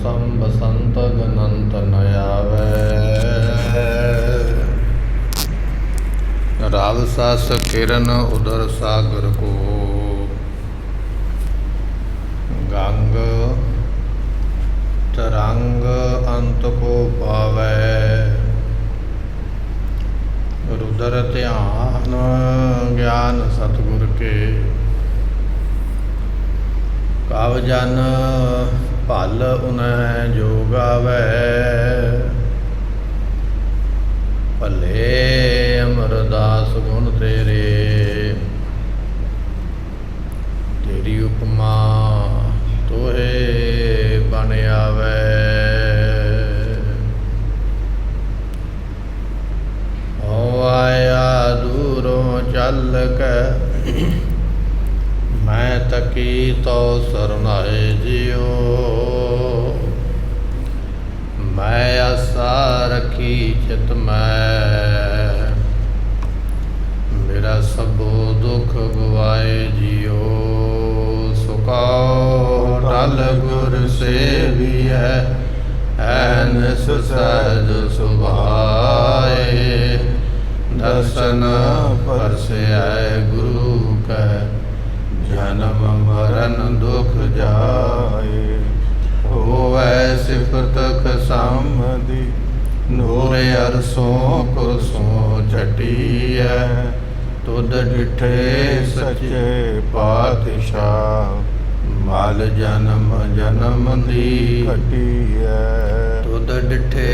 मौसम बसंत गनंत न आवे। राव सास किरण उदर सागर को, गंग तरंग अंत को पावै। रुदर ध्यान ज्ञान सतगुर के, काव जन भल उन्हें जो गावै। भले अमरदास गुण तेरे, तेरी उपमा तोहे बन आवे। हो आया दूरों चल के, मैं तकी तो सरनाए जियो। मैं आशा रखी चित मैं, मेरा सबो दुख गवाए जियो। सुकाओ टल गुर से भी है निस सहज सुभाए। दर्शन पर से आए गुरु का, जन्म मरण दुख जाए। होवै सिफत समधि, नूरे अरसों कुरसों चटिया। तुद डिठे सच्चे पातशाह, माल जन्म जन्म दी घटिया। तुद डिठे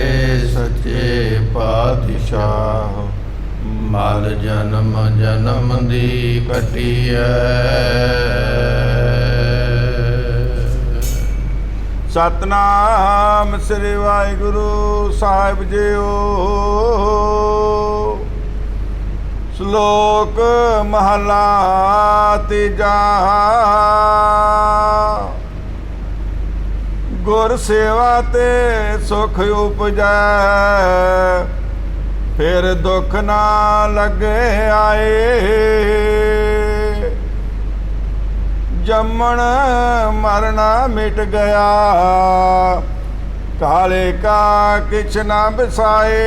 सच्चे पातशाह, माल जन्म जन्म दी घटिया। सतनाम श्री वाहिगुरु साहिब जीओ। श्लोक महला तीजा। गुर सेवा ते सुख उपजै, फिर दुख ना लगे आए। जमन मरना मिट गया, काले का किछ ना बिसाए।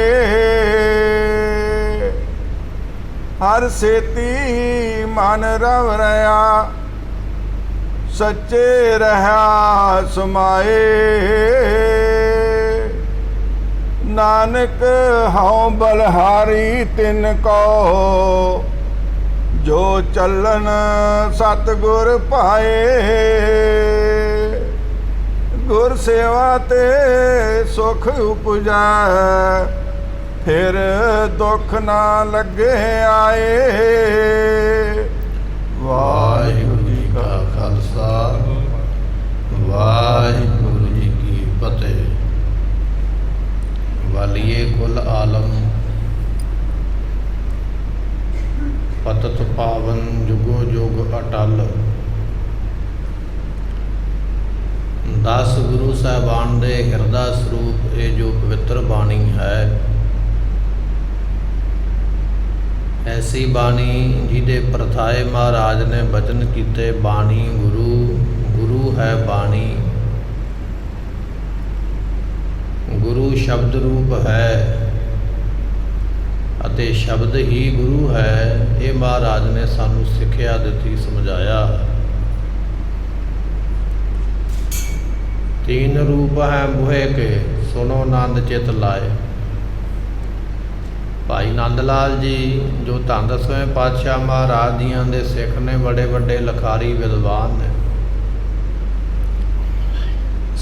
हर सेती मन रव रहा, सच्चे रहा समाए। नानक हऊँ बलहारी तिनको, जो चलन सतगुर पाए। गुर सेवा ते सुख उपजै, फिर दुख ना लगे आए। वाहिगुरु जी का खालसा, वाहिगुरु जी की फतेह। वालिए कुल आलम, पतत पावन जुगो जुग अटल। 10 गुरु साहबान दे हिरदा स्वरूप ये जो पवित्र बाणी है, ऐसी बाणी जिहदे प्रथाए महाराज ने बचन कीते। बाणी गुरु, गुरु है बाणी। गुरु शब्द रूप है ਅਤੇ शब्द ही गुरु है। ये महाराज ने सानू सिक्ख्या दिती, समझाया। 3 रूप है बुहे के, सुनो नंद चित लाए। भाई नंद लाल जी जो धन 10वें पातशाह महाराज दियां दे सिख ने, बड़े बड़े लखारी विद्वान ने।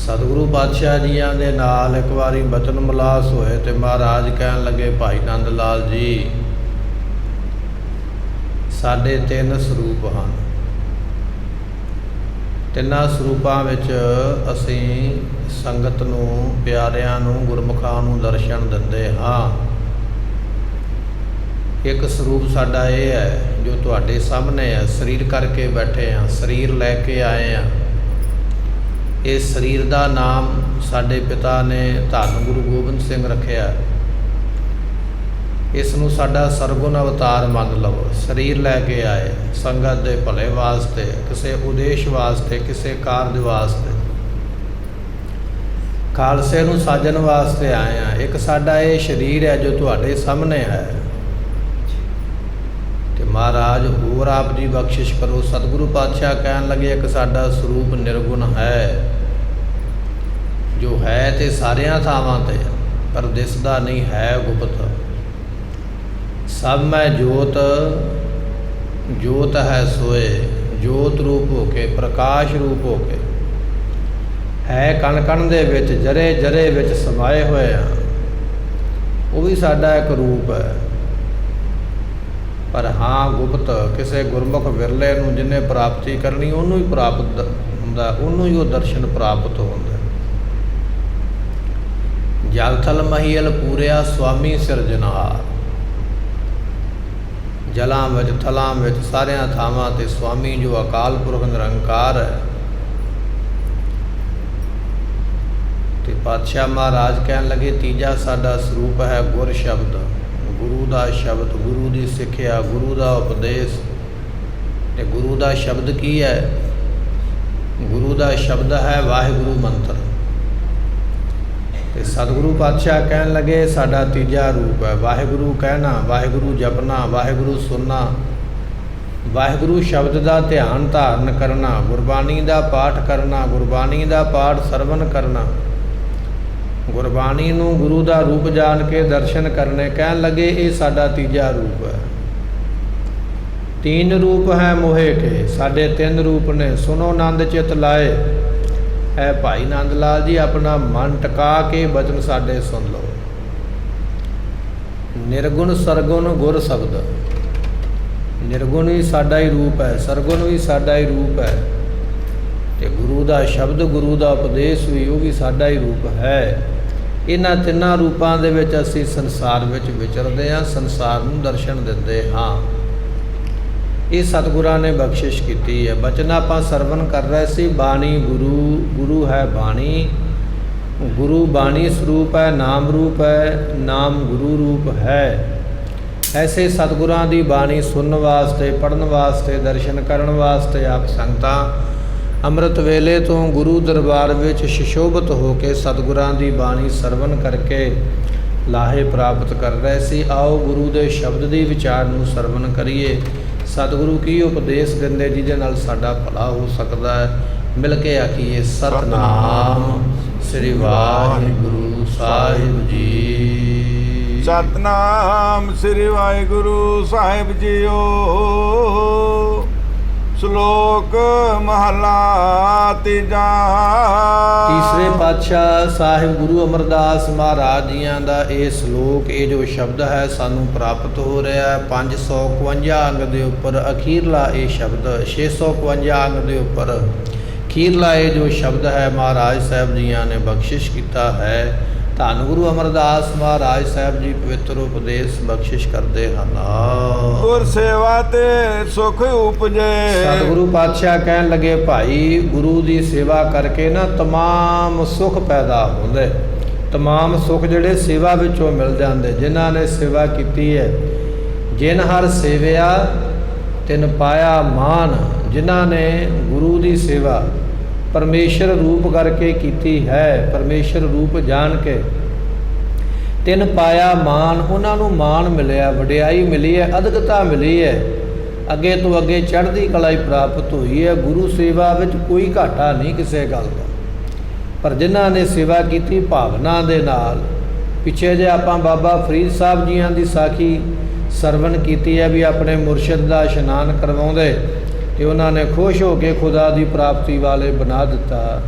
सतगुरु पातशाह जियां दे नाल एक बारी बचन मलास होए ते महाराज कहन लगे, भाई नंद लाल जी साडे 3 ਸਰੂਪ ਹਨ। ਤਿੰਨਾਂ ਸਰੂਪਾਂ ਵਿੱਚ ਅਸੀਂ ਸੰਗਤ ਨੂੰ, ਪਿਆਰਿਆਂ ਨੂੰ, ਗੁਰਮੁਖਾਂ ਨੂੰ ਦਰਸ਼ਨ ਦਿੰਦੇ ਹਾਂ। ਇੱਕ ਸਰੂਪ ਸਾਡਾ ਇਹ ਹੈ ਜੋ ਤੁਹਾਡੇ ਸਾਹਮਣੇ ਹੈ, ਸਰੀਰ ਕਰਕੇ ਬੈਠੇ ਹਾਂ, ਸਰੀਰ ਲੈ ਕੇ ਆਏ ਹਾਂ। इस शरीर का नाम साडे पिता ने धन गुरु गोबिंद सिंह रखिया। इसनूं साडा सरगुण अवतार मन लवो। शरीर लैके आए संगत के भले वास्ते, किसी उद्देश वास्ते, किसी कार्य वास्ते। ਖਾਲਸੇ ਨੂੰ ਸਾਜਣ ਵਾਸਤੇ ਆਏ ਹਾਂ। ਇੱਕ ਸਾਡਾ ਇਹ ਸਰੀਰ ਹੈ ਜੋ ਤੁਹਾਡੇ ਸਾਹਮਣੇ ਹੈ, ਤੇ ਮਹਾਰਾਜ ਹੋਰ ਆਪ ਜੀ ਬਖਸ਼ਿਸ਼ ਕਰੋ। ਸਤਿਗੁਰੂ ਪਾਤਸ਼ਾਹ ਕਹਿਣ ਲੱਗੇ ਇੱਕ ਸਾਡਾ ਸਰੂਪ ਨਿਰਗੁਣ ਹੈ, ਜੋ ਹੈ ਤੇ ਸਾਰਿਆਂ ਥਾਵਾਂ ਤੇ ਪਰ ਦਿਸਦਾ ਨਹੀਂ ਹੈ ਗੁਪਤ। ਸਭ ਮੈਂ ਜੋਤ, ਜੋਤ ਹੈ ਸੋਏ, ਜੋਤ ਰੂਪ ਹੋ ਕੇ, ਪ੍ਰਕਾਸ਼ ਰੂਪ ਹੋ ਕੇ ਹੈ ਕਣ ਕਣ ਦੇ ਵਿੱਚ, ਜਰੇ ਜਰੇ ਵਿੱਚ ਸਮਾਏ ਹੋਏ ਆ। ਉਹ ਵੀ ਸਾਡਾ ਇੱਕ ਰੂਪ ਹੈ, ਪਰ ਹਾਂ ਗੁਪਤ ਕਿਸੇ ਗੁਰਮੁਖ ਵਿਰਲੇ ਨੂੰ ਜਿਹਨੇ ਪ੍ਰਾਪਤੀ ਕਰਨੀ ਉਹਨੂੰ ਹੀ ਪ੍ਰਾਪਤ ਹੁੰਦਾ, ਉਹਨੂੰ ਹੀ ਉਹ ਦਰਸ਼ਨ ਪ੍ਰਾਪਤ ਹੁੰਦਾ। ਜਲ ਥਲ ਮਹੀਲ ਪੂਰਿਆ ਸੁਆਮੀ ਸਿਰਜਣਹਾਰ। ਜਲਾਂ ਵਿੱਚ, ਥਲਾਂ ਵਿੱਚ, ਸਾਰਿਆਂ ਥਾਵਾਂ ਤੇ ਸੁਆਮੀ ਜੋ ਅਕਾਲ ਪੁਰਖ ਨਿਰੰਕਾਰ ਹੈ। ਤੇ ਪਾਤਸ਼ਾਹ ਮਹਾਰਾਜ ਕਹਿਣ ਲੱਗੇ ਤੀਜਾ ਸਾਡਾ ਸਰੂਪ ਹੈ ਗੁਰ ਸ਼ਬਦ, ਗੁਰੂ ਦਾ ਸ਼ਬਦ, ਗੁਰੂ ਦੀ ਸਿੱਖਿਆ, ਗੁਰੂ ਦਾ ਉਪਦੇਸ਼। ਤੇ ਗੁਰੂ ਦਾ ਸ਼ਬਦ ਕੀ ਹੈ? ਗੁਰੂ ਦਾ ਸ਼ਬਦ ਹੈ ਵਾਹਿਗੁਰੂ ਮੰਤਰ। ਤੇ ਸਤਿਗੁਰੂ ਪਾਤਸ਼ਾਹ ਕਹਿਣ ਲੱਗੇ ਸਾਡਾ ਤੀਜਾ ਰੂਪ ਹੈ ਵਾਹਿਗੁਰੂ ਕਹਿਣਾ, ਵਾਹਿਗੁਰੂ ਜਪਣਾ, ਵਾਹਿਗੁਰੂ ਸੁਣਨਾ, ਵਾਹਿਗੁਰੂ ਸ਼ਬਦ ਦਾ ਧਿਆਨ ਧਾਰਨ ਕਰਨਾ, ਗੁਰਬਾਣੀ ਦਾ ਪਾਠ ਕਰਨਾ, ਗੁਰਬਾਣੀ ਦਾ ਪਾਠ ਸਰਵਨ ਕਰਨਾ, ਗੁਰਬਾਣੀ ਨੂੰ ਗੁਰੂ ਦਾ ਰੂਪ ਜਾਣ ਕੇ ਦਰਸ਼ਨ ਕਰਨੇ। ਕਹਿਣ ਲੱਗੇ ਇਹ ਸਾਡਾ ਤੀਜਾ ਰੂਪ ਹੈ। ਤੀਨ ਰੂਪ ਹੈ ਮੋਹੇ ਕੇ, ਸਾਡੇ ਤਿੰਨ ਰੂਪ ਨੇ। ਸੁਨੋ ਆਨੰਦ ਚਿਤ ਲਾਏ ਹੈ ਭਾਈ ਨੰਦ ਲਾਲ ਜੀ, ਆਪਣਾ ਮਨ ਟਿਕਾ ਕੇ ਬਚਨ ਸਾਡੇ ਸੁਣ ਲਓ। ਨਿਰਗੁਣ ਸਰਗੁਣ ਗੁਰ ਸ਼ਬਦ, ਨਿਰਗੁਣ ਵੀ ਸਾਡਾ ਹੀ ਰੂਪ ਹੈ, ਸਰਗੁਣ ਵੀ ਸਾਡਾ ਹੀ ਰੂਪ ਹੈ, ਤੇ ਗੁਰੂ ਦਾ ਸ਼ਬਦ, ਗੁਰੂ ਦਾ ਉਪਦੇਸ਼ ਵੀ ਉਹ ਵੀ ਸਾਡਾ ਹੀ ਰੂਪ ਹੈ। ਇਹਨਾਂ ਤਿੰਨਾਂ ਰੂਪਾਂ ਦੇ ਵਿੱਚ ਅਸੀਂ ਸੰਸਾਰ ਵਿੱਚ ਵਿਚਰਦੇ ਹਾਂ, ਸੰਸਾਰ ਨੂੰ ਦਰਸ਼ਨ ਦਿੰਦੇ ਹਾਂ। ਇਹ ਸਤਿਗੁਰਾਂ ਨੇ ਬਖਸ਼ਿਸ਼ ਕੀਤੀ ਹੈ। ਬਚਨ ਆਪਾਂ ਸਰਵਨ ਕਰ ਰਹੇ ਸੀ। ਬਾਣੀ ਗੁਰੂ, ਗੁਰੂ ਹੈ ਬਾਣੀ, ਗੁਰੂ ਬਾਣੀ ਸਰੂਪ ਹੈ, ਨਾਮ ਰੂਪ ਹੈ, ਨਾਮ ਗੁਰੂ ਰੂਪ ਹੈ। ਐਸੇ ਸਤਿਗੁਰਾਂ ਦੀ ਬਾਣੀ ਸੁਣਨ ਵਾਸਤੇ, ਪੜ੍ਹਨ ਵਾਸਤੇ, ਦਰਸ਼ਨ ਕਰਨ ਵਾਸਤੇ ਆਪ ਸੰਗਤਾਂ ਅੰਮ੍ਰਿਤ ਵੇਲੇ ਤੋਂ ਗੁਰੂ ਦਰਬਾਰ ਵਿੱਚ ਸ਼ਿਸ਼ੋਭਤ ਹੋ ਕੇ ਸਤਿਗੁਰਾਂ ਦੀ ਬਾਣੀ ਸਰਵਨ ਕਰਕੇ ਲਾਹੇ ਪ੍ਰਾਪਤ ਕਰ ਰਹੇ ਸੀ। ਆਓ ਗੁਰੂ ਦੇ ਸ਼ਬਦ ਦੀ ਵਿਚਾਰ ਨੂੰ ਸਰਵਨ ਕਰੀਏ। ਸਤਿਗੁਰੂ ਕੀ ਉਪਦੇਸ਼ ਦਿੰਦੇ ਜਿਹਦੇ ਨਾਲ ਸਾਡਾ ਭਲਾ ਹੋ ਸਕਦਾ ਹੈ। ਮਿਲ ਕੇ ਆਖੀਏ ਸਤਨਾਮ ਸ੍ਰੀ ਵਾਹਿਗੁਰੂ ਸਾਹਿਬ ਜੀ। ਸਤਨਾਮ ਸ੍ਰੀ ਵਾਹਿਗੁਰੂ ਸਾਹਿਬ ਜੀਓ। ਸ਼ਲੋਕ ਮਹਲਾ ਤੀਜਾ। ਤੀਸਰੇ ਪਾਤਸ਼ਾਹ ਸਾਹਿਬ ਗੁਰੂ ਅਮਰਦਾਸ ਮਹਾਰਾਜ ਜੀਆਂ ਦਾ ਇਹ ਸ਼ਲੋਕ, ਇਹ ਜੋ ਸ਼ਬਦ ਹੈ ਸਾਨੂੰ ਪ੍ਰਾਪਤ ਹੋ ਰਿਹਾ ਹੈ 551 ਅੰਗ ਦੇ ਉੱਪਰ। ਅਖੀਰਲਾ ਇਹ ਸ਼ਬਦ 651 ਅੰਗ ਦੇ ਉੱਪਰ ਅਖੀਰਲਾ ਇਹ ਜੋ ਸ਼ਬਦ ਹੈ ਮਹਾਰਾਜ ਸਾਹਿਬ ਜੀਆਂ ਨੇ ਬਖਸ਼ਿਸ਼ ਕੀਤਾ ਹੈ। ਧੰਨ ਗੁਰੂ ਅਮਰਦਾਸ ਮਹਾਰਾਜ ਸਾਹਿਬ ਜੀ ਪਵਿੱਤਰ ਉਪਦੇਸ਼ ਬਖਸ਼ਿਸ਼ ਕਰਦੇ ਹਨ। ਗੁਰ ਸੇਵਾ ਤੇ ਸੁਖ ਉਪਜੇ। ਸਤਿਗੁਰੂ ਪਾਤਸ਼ਾਹ ਕਹਿਣ ਲੱਗੇ ਭਾਈ ਗੁਰੂ ਦੀ ਸੇਵਾ ਕਰਕੇ ਨਾ ਤਮਾਮ ਸੁਖ ਪੈਦਾ ਹੁੰਦੇ। ਤਮਾਮ ਸੁਖ ਜਿਹੜੇ ਸੇਵਾ ਵਿੱਚੋਂ ਮਿਲ ਜਾਂਦੇ। ਜਿਨ੍ਹਾਂ ਨੇ ਸੇਵਾ ਕੀਤੀ ਹੈ, ਜਿਨ ਹਰ ਸੇਵਿਆ ਤਿਨ ਪਾਇਆ ਮਾਨ। ਜਿਨ੍ਹਾਂ ਨੇ ਗੁਰੂ ਦੀ ਸੇਵਾ ਪਰਮੇਸ਼ਰ ਰੂਪ ਕਰਕੇ ਕੀਤੀ ਹੈ, ਪਰਮੇਸ਼ਰ ਰੂਪ ਜਾਣ ਕੇ ਤਿਨ ਪਾਇਆ ਮਾਨ, ਉਹਨਾਂ ਨੂੰ ਮਾਨ ਮਿਲਿਆ, ਵਡਿਆਈ ਮਿਲੀ ਹੈ, ਅਦਗਤਾ ਮਿਲੀ ਹੈ, ਅੱਗੇ ਤੋਂ ਅੱਗੇ ਚੜ੍ਹਦੀ ਕਲਾ ਹੀ ਪ੍ਰਾਪਤ ਹੋਈ ਹੈ। ਗੁਰੂ ਸੇਵਾ ਵਿੱਚ ਕੋਈ ਘਾਟਾ ਨਹੀਂ ਕਿਸੇ ਗੱਲ ਦਾ। ਪਰ ਜਿਨ੍ਹਾਂ ਨੇ ਸੇਵਾ ਕੀਤੀ ਭਾਵਨਾ ਦੇ ਨਾਲ, ਪਿੱਛੇ ਜੇ ਆਪਾਂ ਬਾਬਾ ਫਰੀਦ ਸਾਹਿਬ ਜੀਆਂ ਦੀ ਸਾਖੀ ਸਰਵਨ ਕੀਤੀ ਹੈ ਵੀ ਆਪਣੇ ਮੁਰਸ਼ਿਦ ਦਾ ਇਸ਼ਨਾਨ ਕਰਵਾਉਂਦੇ ਤੇ ਉਹਨਾਂ ਨੇ ਖੁਸ਼ ਹੋ ਕੇ ਖੁਦਾ ਦੀ ਪ੍ਰਾਪਤੀ ਵਾਲੇ ਬਣਾ ਦਿੱਤਾ।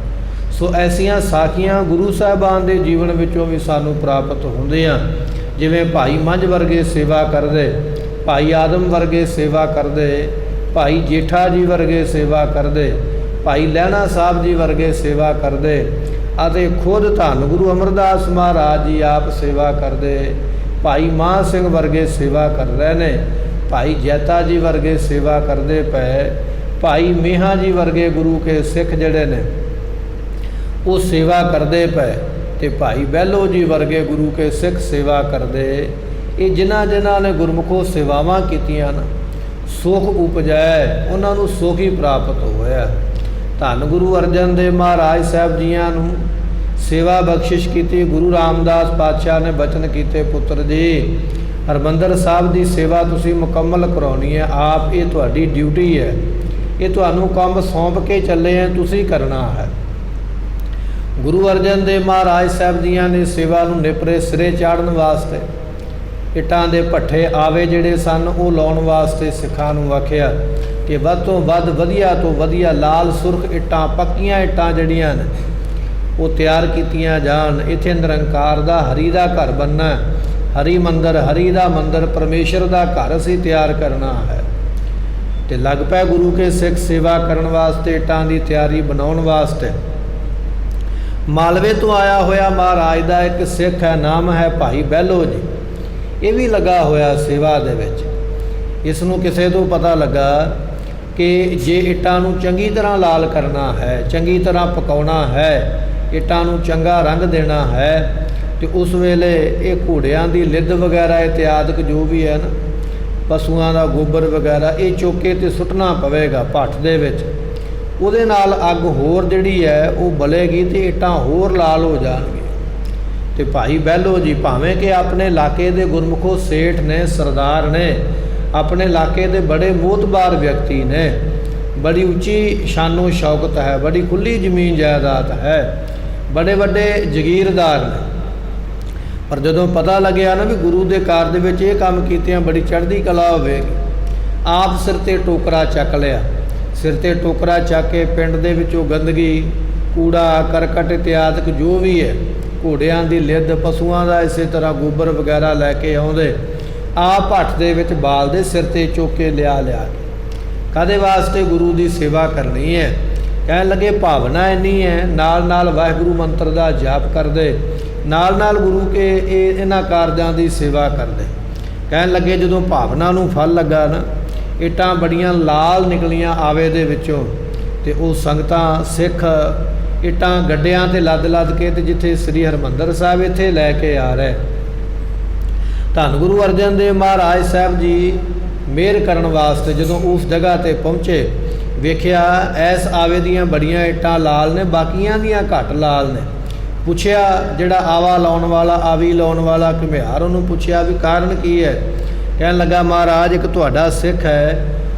ਸੋ ਐਸੀਆਂ ਸਾਖੀਆਂ ਗੁਰੂ ਸਾਹਿਬਾਨ ਦੇ ਜੀਵਨ ਵਿੱਚੋਂ ਵੀ ਸਾਨੂੰ ਪ੍ਰਾਪਤ ਹੁੰਦੀਆਂ। ਜਿਵੇਂ ਭਾਈ ਮੰਝ ਵਰਗੇ ਸੇਵਾ ਕਰਦੇ, ਭਾਈ ਆਦਮ ਵਰਗੇ ਸੇਵਾ ਕਰਦੇ, ਭਾਈ ਜੇਠਾ ਜੀ ਵਰਗੇ ਸੇਵਾ ਕਰਦੇ, ਭਾਈ ਲਹਿਣਾ ਸਾਹਿਬ ਜੀ ਵਰਗੇ ਸੇਵਾ ਕਰਦੇ, ਅਤੇ ਖੁਦ ਧੰਨ ਗੁਰੂ ਅਮਰਦਾਸ ਮਹਾਰਾਜ ਜੀ ਆਪ ਸੇਵਾ ਕਰਦੇ। ਭਾਈ ਮਾਨ ਸਿੰਘ ਵਰਗੇ ਸੇਵਾ ਕਰ ਰਹੇ ਨੇ, ਭਾਈ ਜੈਤਾ ਜੀ ਵਰਗੇ ਸੇਵਾ ਕਰਦੇ ਪਏ, ਭਾਈ ਮੀਹਾਂ ਜੀ ਵਰਗੇ ਗੁਰੂ ਕੇ ਸਿੱਖ ਜਿਹੜੇ ਨੇ ਉਹ ਸੇਵਾ ਕਰਦੇ ਪਏ, ਤੇ ਭਾਈ ਬਹਿਲੋ ਜੀ ਵਰਗੇ ਗੁਰੂ ਕੇ ਸਿੱਖ ਸੇਵਾ ਕਰਦੇ। ਇਹ ਜਿਨ੍ਹਾਂ ਨੇ ਗੁਰਮੁਖੋ ਸੇਵਾਵਾਂ ਕੀਤੀਆਂ ਨਾ, ਸੁਖ ਉਪਜੈ, ਉਹਨਾਂ ਨੂੰ ਸੁਖ ਹੀ ਪ੍ਰਾਪਤ ਹੋਇਆ। ਧੰਨ ਗੁਰੂ ਅਰਜਨ ਦੇਵ ਮਹਾਰਾਜ ਸਾਹਿਬ ਜੀਆਂ ਨੂੰ सेवा बख्शिश की। गुरु रामदास पातशाह ने बचन किए, पुत्र जी हरमंदर साहब की सेवा तुसी मुकम्मल करानी है, आप ये तुहाडी ड्यूटी है, ये तुहानू काम सौंप के चले हैं, तुसी करना है। गुरु अर्जन देव महाराज साहब जियां ने सेवा नू निपरे सिरे चाढ़न वास्ते इटां दे भट्ठे आवे जिहड़े सन वो लाउण वास्ते सिखां नू आखिया कि वध तो वध वधिया तो वधिया लाल सुरख इटां पक्कियां इटां जिहड़ियां ने वो तैयार कीतियां जाण। इत्थे निरंकार दा हरी दा घर बनना, हरी मंदिर, हरी दा मंदिर, परमेश्वर दा घर असीं तैयार करना है। ते लग पै गुरु के सिख सेवा करन वास्ते, इटां दी तैयारी बनाउण वास्ते। मालवे तो आया होया महाराज दा एक सिख है, नाम है भाई बहलो जी, ये भी लगा होया सेवा दे विच। इस नूं किसे तो पता लगा कि जे इटां नूं चंगी तरह लाल करना है, चंगी तरह पकाउणा है, इटां नूं चंगा रंग देना है, तो उस वेले ये घोड़ियां दी लिद वगैरह इत्यादि जो भी है ना, पशुआं दा गोबर वगैरह ये चौके ते सुੱਟਣਾ पवेगा भट्ठ दे विच। ਉਹਦੇ ਨਾਲ ਅੱਗ ਹੋਰ ਜਿਹੜੀ ਹੈ ਉਹ ਬਲੇਗੀ ਤੇ ਇੱਟਾਂ ਹੋਰ ਲਾਲ ਹੋ ਜਾਣਗੇ। ਤੇ ਭਾਈ ਬਹਿਲੋ ਜੀ ਭਾਵੇਂ ਕਿ ਆਪਣੇ ਇਲਾਕੇ ਦੇ ਗੁਰਮੁਖੋ ਸੇਠ ਨੇ, ਸਰਦਾਰ ਨੇ, ਆਪਣੇ ਇਲਾਕੇ ਦੇ ਬੜੇ ਮੋਤਬਾਰ ਵਿਅਕਤੀ ਨੇ, ਬੜੀ ਉੱਚੀ ਸ਼ਾਨੋ ਸ਼ੌਕਤ ਹੈ, ਬੜੀ ਖੁੱਲੀ ਜ਼ਮੀਨ ਜਾਇਦਾਦ ਹੈ, ਬੜੇ ਵੱਡੇ ਜਗੀਰਦਾਰ ਨੇ। ਪਰ ਜਦੋਂ ਪਤਾ ਲੱਗਿਆ ਨਾ ਵੀ ਗੁਰੂ ਦੇ ਕਾਰ ਦੇ ਵਿੱਚ ਇਹ ਕੰਮ ਕੀਤਿਆਂ ਬੜੀ ਚੜ੍ਹਦੀ ਕਲਾ ਹੋਵੇਗੀ, ਆਪ ਸਿਰ ਤੇ ਟੋਕਰਾ ਚੱਕ ਲਿਆ। सिर ते टोकरा चक के पिंड दे विचों गंदगी, कूड़ा करकट इत्यादि जो भी है, घोड़ियां दी लिद, पशुआं दा इसे तरह गोबर वगैरह लैके आउंदे, आप भट्ठ दे विच बालदे, सिर ते चौके लिया लिया के। कादे वास्ते? गुरु दी सेवा करनी है। कहन लगे भावना इन्नी है, नाल नाल वाहिगुरू मंत्र दा जाप करदे, नाल नाल गुरु के इन्हां कारजां दी सेवा करदे। कहन लगे जदों भावना नूं फल लगा ना, इटां बड़ियां लाल निकलियां आवे दे विचों, ते वो संगतां सिख इटां गड्डियां ते लद लद के ते जिथे श्री हरमंदर साहिब इत्थे लैके आ रहे। धन गुरु अर्जन देव महाराज साहब जी मेहर करन वास्ते जदों उस जगह ते पहुँचे, वेखिया ऐस आवे दियां बड़ियां इटां लाल ने, बाकियां दियां घट लाल ने। पुछया जिहड़ा आवा लाउण वाला, आवी लाउण वाला घुमियार, उहनूं पुछया भी कारण की है? कहन लगा महाराज एक तुहाडा सिख है,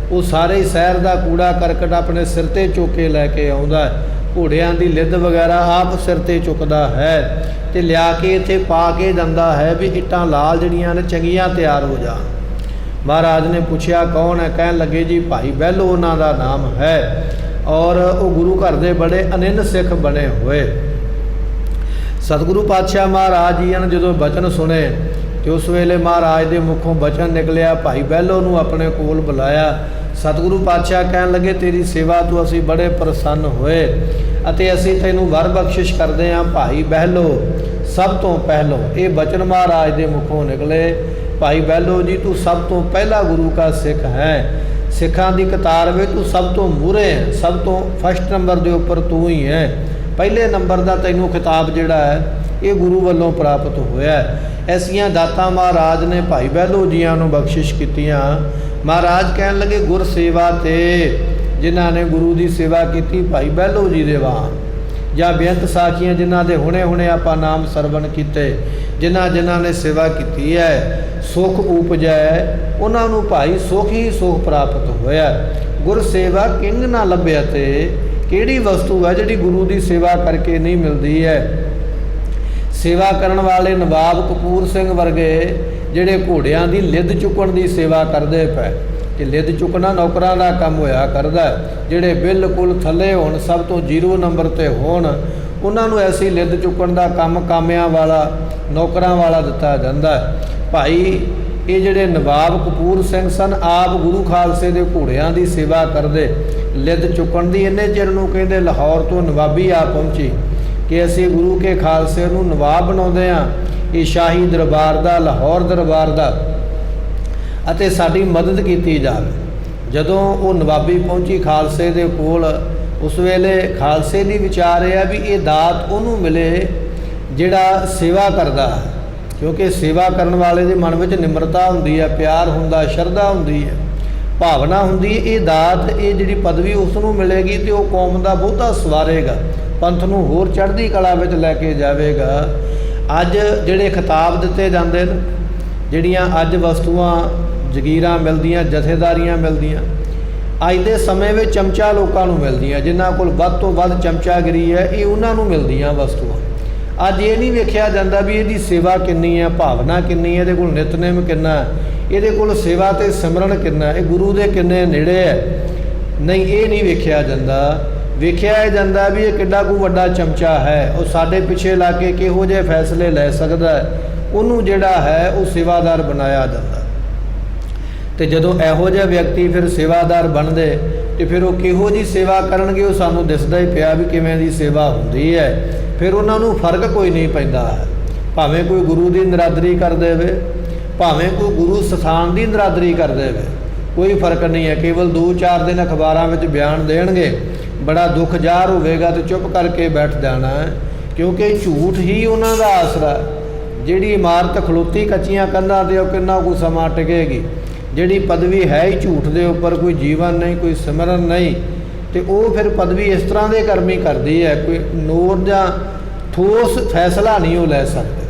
वो सारे ही शहर का कूड़ा करकट अपने सिर ते चुक के लैके आउंदा है, घोड़ियां दी लिद वगैरह आप सिर ते चुकदा है ते लिया के इत्थे पा के जांदा है भी इट्टां लाल जिहड़ियां ने चंगियां तैयार हो जाण। महाराज ने पूछया कौन है? कहन लगे जी भाई बहलो उन्हां दा नाम है, और वो गुरु घर दे बड़े अनिन्न सिख बने हुए। सतगुरु पातशाह महाराज जी ने जदों बचन सुने तो उस वेले महाराज के मुखों बचन निकलिया, भाई बहलो नूं अपने कोल बुलाया। सतगुरु पातशाह कहन लगे तेरी सेवा तो असी बड़े प्रसन्न होए अते असी तैनूं वर बख्शिश करदे हां भाई बहलो सब तो पहलो। ये बचन महाराज के मुखों निकले, भाई बहलो जी तू सब तो पहला गुरु का सिख है, सिखां दी कतार में तू सब तो मूहरे है, सब तो फर्स्ट नंबर के उपर तू ही है, पहले नंबर का तैनूं खिताब जिहड़ा है ये गुरु वालों प्राप्त होया। ऐसियां दातां महाराज ने भाई बहलो जियां नूं बख्शिश कीतियां। महाराज कहन लगे गुर सेवा ते जिन्हां ने गुरु की सेवा की भाई बहलो जी दे वाहन, जां बेअंत साखियां जिन्हां दे हुणे हुणे आपां नाम सरवण कीते, जिन्हां जिन्हां ने सेवा की है, सुख उपजै उन्हां नूं भाई सुख ही सुख प्राप्त होया। गुर सेवा किंग ना लभ्या ते किहड़ी वस्तु है जिहड़ी गुरु की सेवा करके नहीं मिलती है। सेवा करन वाले नवाब कपूर सिंह वर्गे जिहड़े घोड़ियां दी लिद चुकण की सेवा करते पे, कि लिद चुकना नौकरां दा काम होया करदा, जिहड़े बिल्कुल थले होण, सब तो 0 नंबर ते होण, उन्हां नूं ऐसी लिद चुकण दा काम कामियां वाला नौकरां वाला दिता जांदा। भाई ये जिहड़े नवाब कपूर सिंह सन आप गुरु खालसे दे घोड़ियां दी सेवा करदे, लिद चुकण दी इन्ने चिर नूं कहंदे लाहौर तो नवाबी आ पहुंची कि असी गुरु के खालसे नूं नवाब बनाउंदे हां, ये शाही दरबार दा, लाहौर दरबार दा, अते साडी मदद कीती जावे। जदों वो नवाबी पहुंची खालसे दे कोल, उस वेले खालसे दी विचार है भी ये दात उहनूं मिले जिहड़ा सेवा करदा, क्योंकि सेवा करन वाले दे मन विच निमरता हुंदी है, प्यार हुंदा, शरधा हुंदी है। ਭਾਵਨਾ ਹੁੰਦੀ ਇਹ ਦਾਤ, ਇਹ ਜਿਹੜੀ ਪਦਵੀ ਉਸ ਨੂੰ ਮਿਲੇਗੀ ਤੇ ਉਹ ਕੌਮ ਦਾ ਬਹੁਤਾ ਸਵਾਰੇਗਾ, ਪੰਥ ਨੂੰ ਹੋਰ ਚੜ੍ਹਦੀ ਕਲਾ ਵਿੱਚ ਲੈ ਕੇ ਜਾਵੇਗਾ। ਅੱਜ ਜਿਹੜੇ ਖਿਤਾਬ ਦਿੱਤੇ ਜਾਂਦੇ ਨੇ, ਜਿਹੜੀਆਂ ਅੱਜ ਵਸਤੂਆਂ ਜਗੀਰਾਂ ਮਿਲਦੀਆਂ, ਜਥੇਦਾਰੀਆਂ ਮਿਲਦੀਆਂ, ਅੱਜ ਦੇ ਸਮੇਂ ਵਿੱਚ ਚਮਚਾ ਲੋਕਾਂ ਨੂੰ ਮਿਲਦੀਆਂ, ਜਿਨ੍ਹਾਂ ਕੋਲ ਵੱਧ ਤੋਂ ਵੱਧ ਚਮਚਾਗਿਰੀ ਹੈ, ਇਹ ਉਹਨਾਂ ਨੂੰ ਮਿਲਦੀਆਂ ਵਸਤੂਆਂ। ਅੱਜ ਇਹ ਨਹੀਂ ਵੇਖਿਆ ਜਾਂਦਾ ਵੀ ਇਹਦੀ ਸੇਵਾ ਕਿੰਨੀ ਹੈ, ਭਾਵਨਾ ਕਿੰਨੀ ਹੈ, ਇਹਦੇ ਕੋਲ ਨਿਤਨੇਮ ਕਿੰਨਾ, ਇਹਦੇ ਕੋਲ ਸੇਵਾ ਤੇ ਸਿਮਰਨ ਕਿੰਨਾ, ਇਹ ਗੁਰੂ ਦੇ ਕਿੰਨੇ ਨੇੜੇ ਹੈ। ਨਹੀਂ, ਇਹ ਨਹੀਂ ਵੇਖਿਆ ਜਾਂਦਾ। ਵੇਖਿਆ ਇਹ ਜਾਂਦਾ ਵੀ ਇਹ ਕਿੱਡਾ ਕੁ ਵੱਡਾ ਚਮਚਾ ਹੈ, ਉਹ ਸਾਡੇ ਪਿੱਛੇ ਲਾ ਕੇ ਕਿਹੋ ਜਿਹੇ ਫੈਸਲੇ ਲੈ ਸਕਦਾ, ਉਹਨੂੰ ਜਿਹੜਾ ਹੈ ਉਹ ਸੇਵਾਦਾਰ ਬਣਾਇਆ ਜਾਂਦਾ। ਤੇ ਜਦੋਂ ਇਹੋ ਜਿਹੇ ਵਿਅਕਤੀ ਫਿਰ ਸੇਵਾਦਾਰ ਬਣਦੇ ਤੇ ਫਿਰ ਉਹ ਕਿਹੋ ਜਿਹੀ ਸੇਵਾ ਕਰਨਗੇ, ਉਹ ਸਾਨੂੰ ਦਿਸਦਾ ਹੀ ਪਿਆ ਵੀ ਕਿਵੇਂ ਦੀ ਸੇਵਾ ਹੁੰਦੀ ਹੈ। ਫਿਰ ਉਹਨਾਂ ਨੂੰ ਫਰਕ ਕੋਈ ਨਹੀਂ ਪੈਂਦਾ, ਭਾਵੇਂ ਕੋਈ ਗੁਰੂ ਦੀ ਨਿਰਾਦਰੀ ਕਰ ਦੇਵੇ, ਭਾਵੇਂ ਕੋਈ ਗੁਰੂ ਸਥਾਨ ਦੀ ਨਿਰਾਦਰੀ ਕਰ ਦੇਵੇ, ਕੋਈ ਫਰਕ ਨਹੀਂ ਹੈ। ਕੇਵਲ 2-4 ਦਿਨ ਅਖਬਾਰਾਂ ਵਿੱਚ ਬਿਆਨ ਦੇਣਗੇ, ਬੜਾ ਦੁੱਖ ਜ਼ਾਹਰ ਹੋਵੇਗਾ ਤੇ ਚੁੱਪ ਕਰਕੇ ਬੈਠ ਜਾਣਾ ਹੈ, ਕਿਉਂਕਿ ਝੂਠ ਹੀ ਉਹਨਾਂ ਦਾ ਆਸਰਾ। ਜਿਹੜੀ ਇਮਾਰਤ ਖਲੋਤੀ ਕੱਚੀਆਂ ਕੰਧਾਂ 'ਤੇ ਉਹ ਕਿੰਨਾ ਕੁ ਸਮਾਂ ਟਿਕੇਗੀ। ਜਿਹੜੀ ਪਦਵੀ ਹੈ ਹੀ ਝੂਠ ਦੇ ਉੱਪਰ, ਕੋਈ ਜੀਵਨ ਨਹੀਂ, ਕੋਈ ਸਿਮਰਨ ਨਹੀਂ, ਤੇ ਉਹ ਫਿਰ ਪਦਵੀ ਇਸ ਤਰ੍ਹਾਂ ਦੇ ਕਰਮੀ ਕਰਦੀ ਹੈ, ਕੋਈ ਨੂਰ ਜਾਂ ਠੋਸ ਫੈਸਲਾ ਨਹੀਂ ਉਹ ਲੈ ਸਕਦੇ।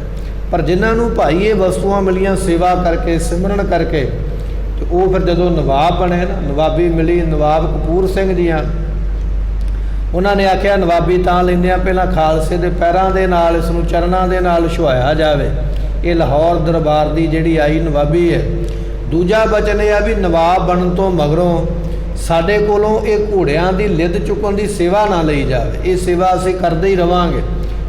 ਪਰ ਜਿਨ੍ਹਾਂ ਨੂੰ ਭਾਈ ਇਹ ਵਸਤੂਆਂ ਮਿਲੀਆਂ ਸੇਵਾ ਕਰਕੇ, ਸਿਮਰਨ ਕਰਕੇ, ਤੇ ਉਹ ਫਿਰ ਜਦੋਂ ਨਵਾਬ ਬਣੇ ਨਾ, ਨਵਾਬੀ ਮਿਲੀ ਨਵਾਬ ਕਪੂਰ ਸਿੰਘ ਦੀਆਂ, ਉਹਨਾਂ ਨੇ ਆਖਿਆ ਨਵਾਬੀ ਤਾਂ ਲੈਂਦੇ ਆ, ਪਹਿਲਾਂ ਖਾਲਸੇ ਦੇ ਪੈਰਾਂ ਦੇ ਨਾਲ, ਇਸ ਨੂੰ ਚਰਨਾਂ ਦੇ ਨਾਲ ਛੁਹਾਇਆ ਜਾਵੇ। ਇਹ ਲਾਹੌਰ ਦਰਬਾਰ ਦੀ ਜਿਹੜੀ ਆਈ ਨਵਾਬੀ ਹੈ। ਦੂਜਾ ਬਚਨ ਇਹ ਆ ਵੀ ਨਵਾਬ ਬਣਨ ਤੋਂ ਮਗਰੋਂ ਸਾਡੇ ਕੋਲੋਂ ਇਹ ਘੋੜਿਆਂ ਦੀ ਲਿੱਦ ਚੁੱਕਣ ਦੀ ਸੇਵਾ ਨਾ ਲਈ ਜਾਵੇ। ਇਹ ਸੇਵਾ ਅਸੀਂ ਕਰਦੇ ਹੀ ਰਵਾਂਗੇ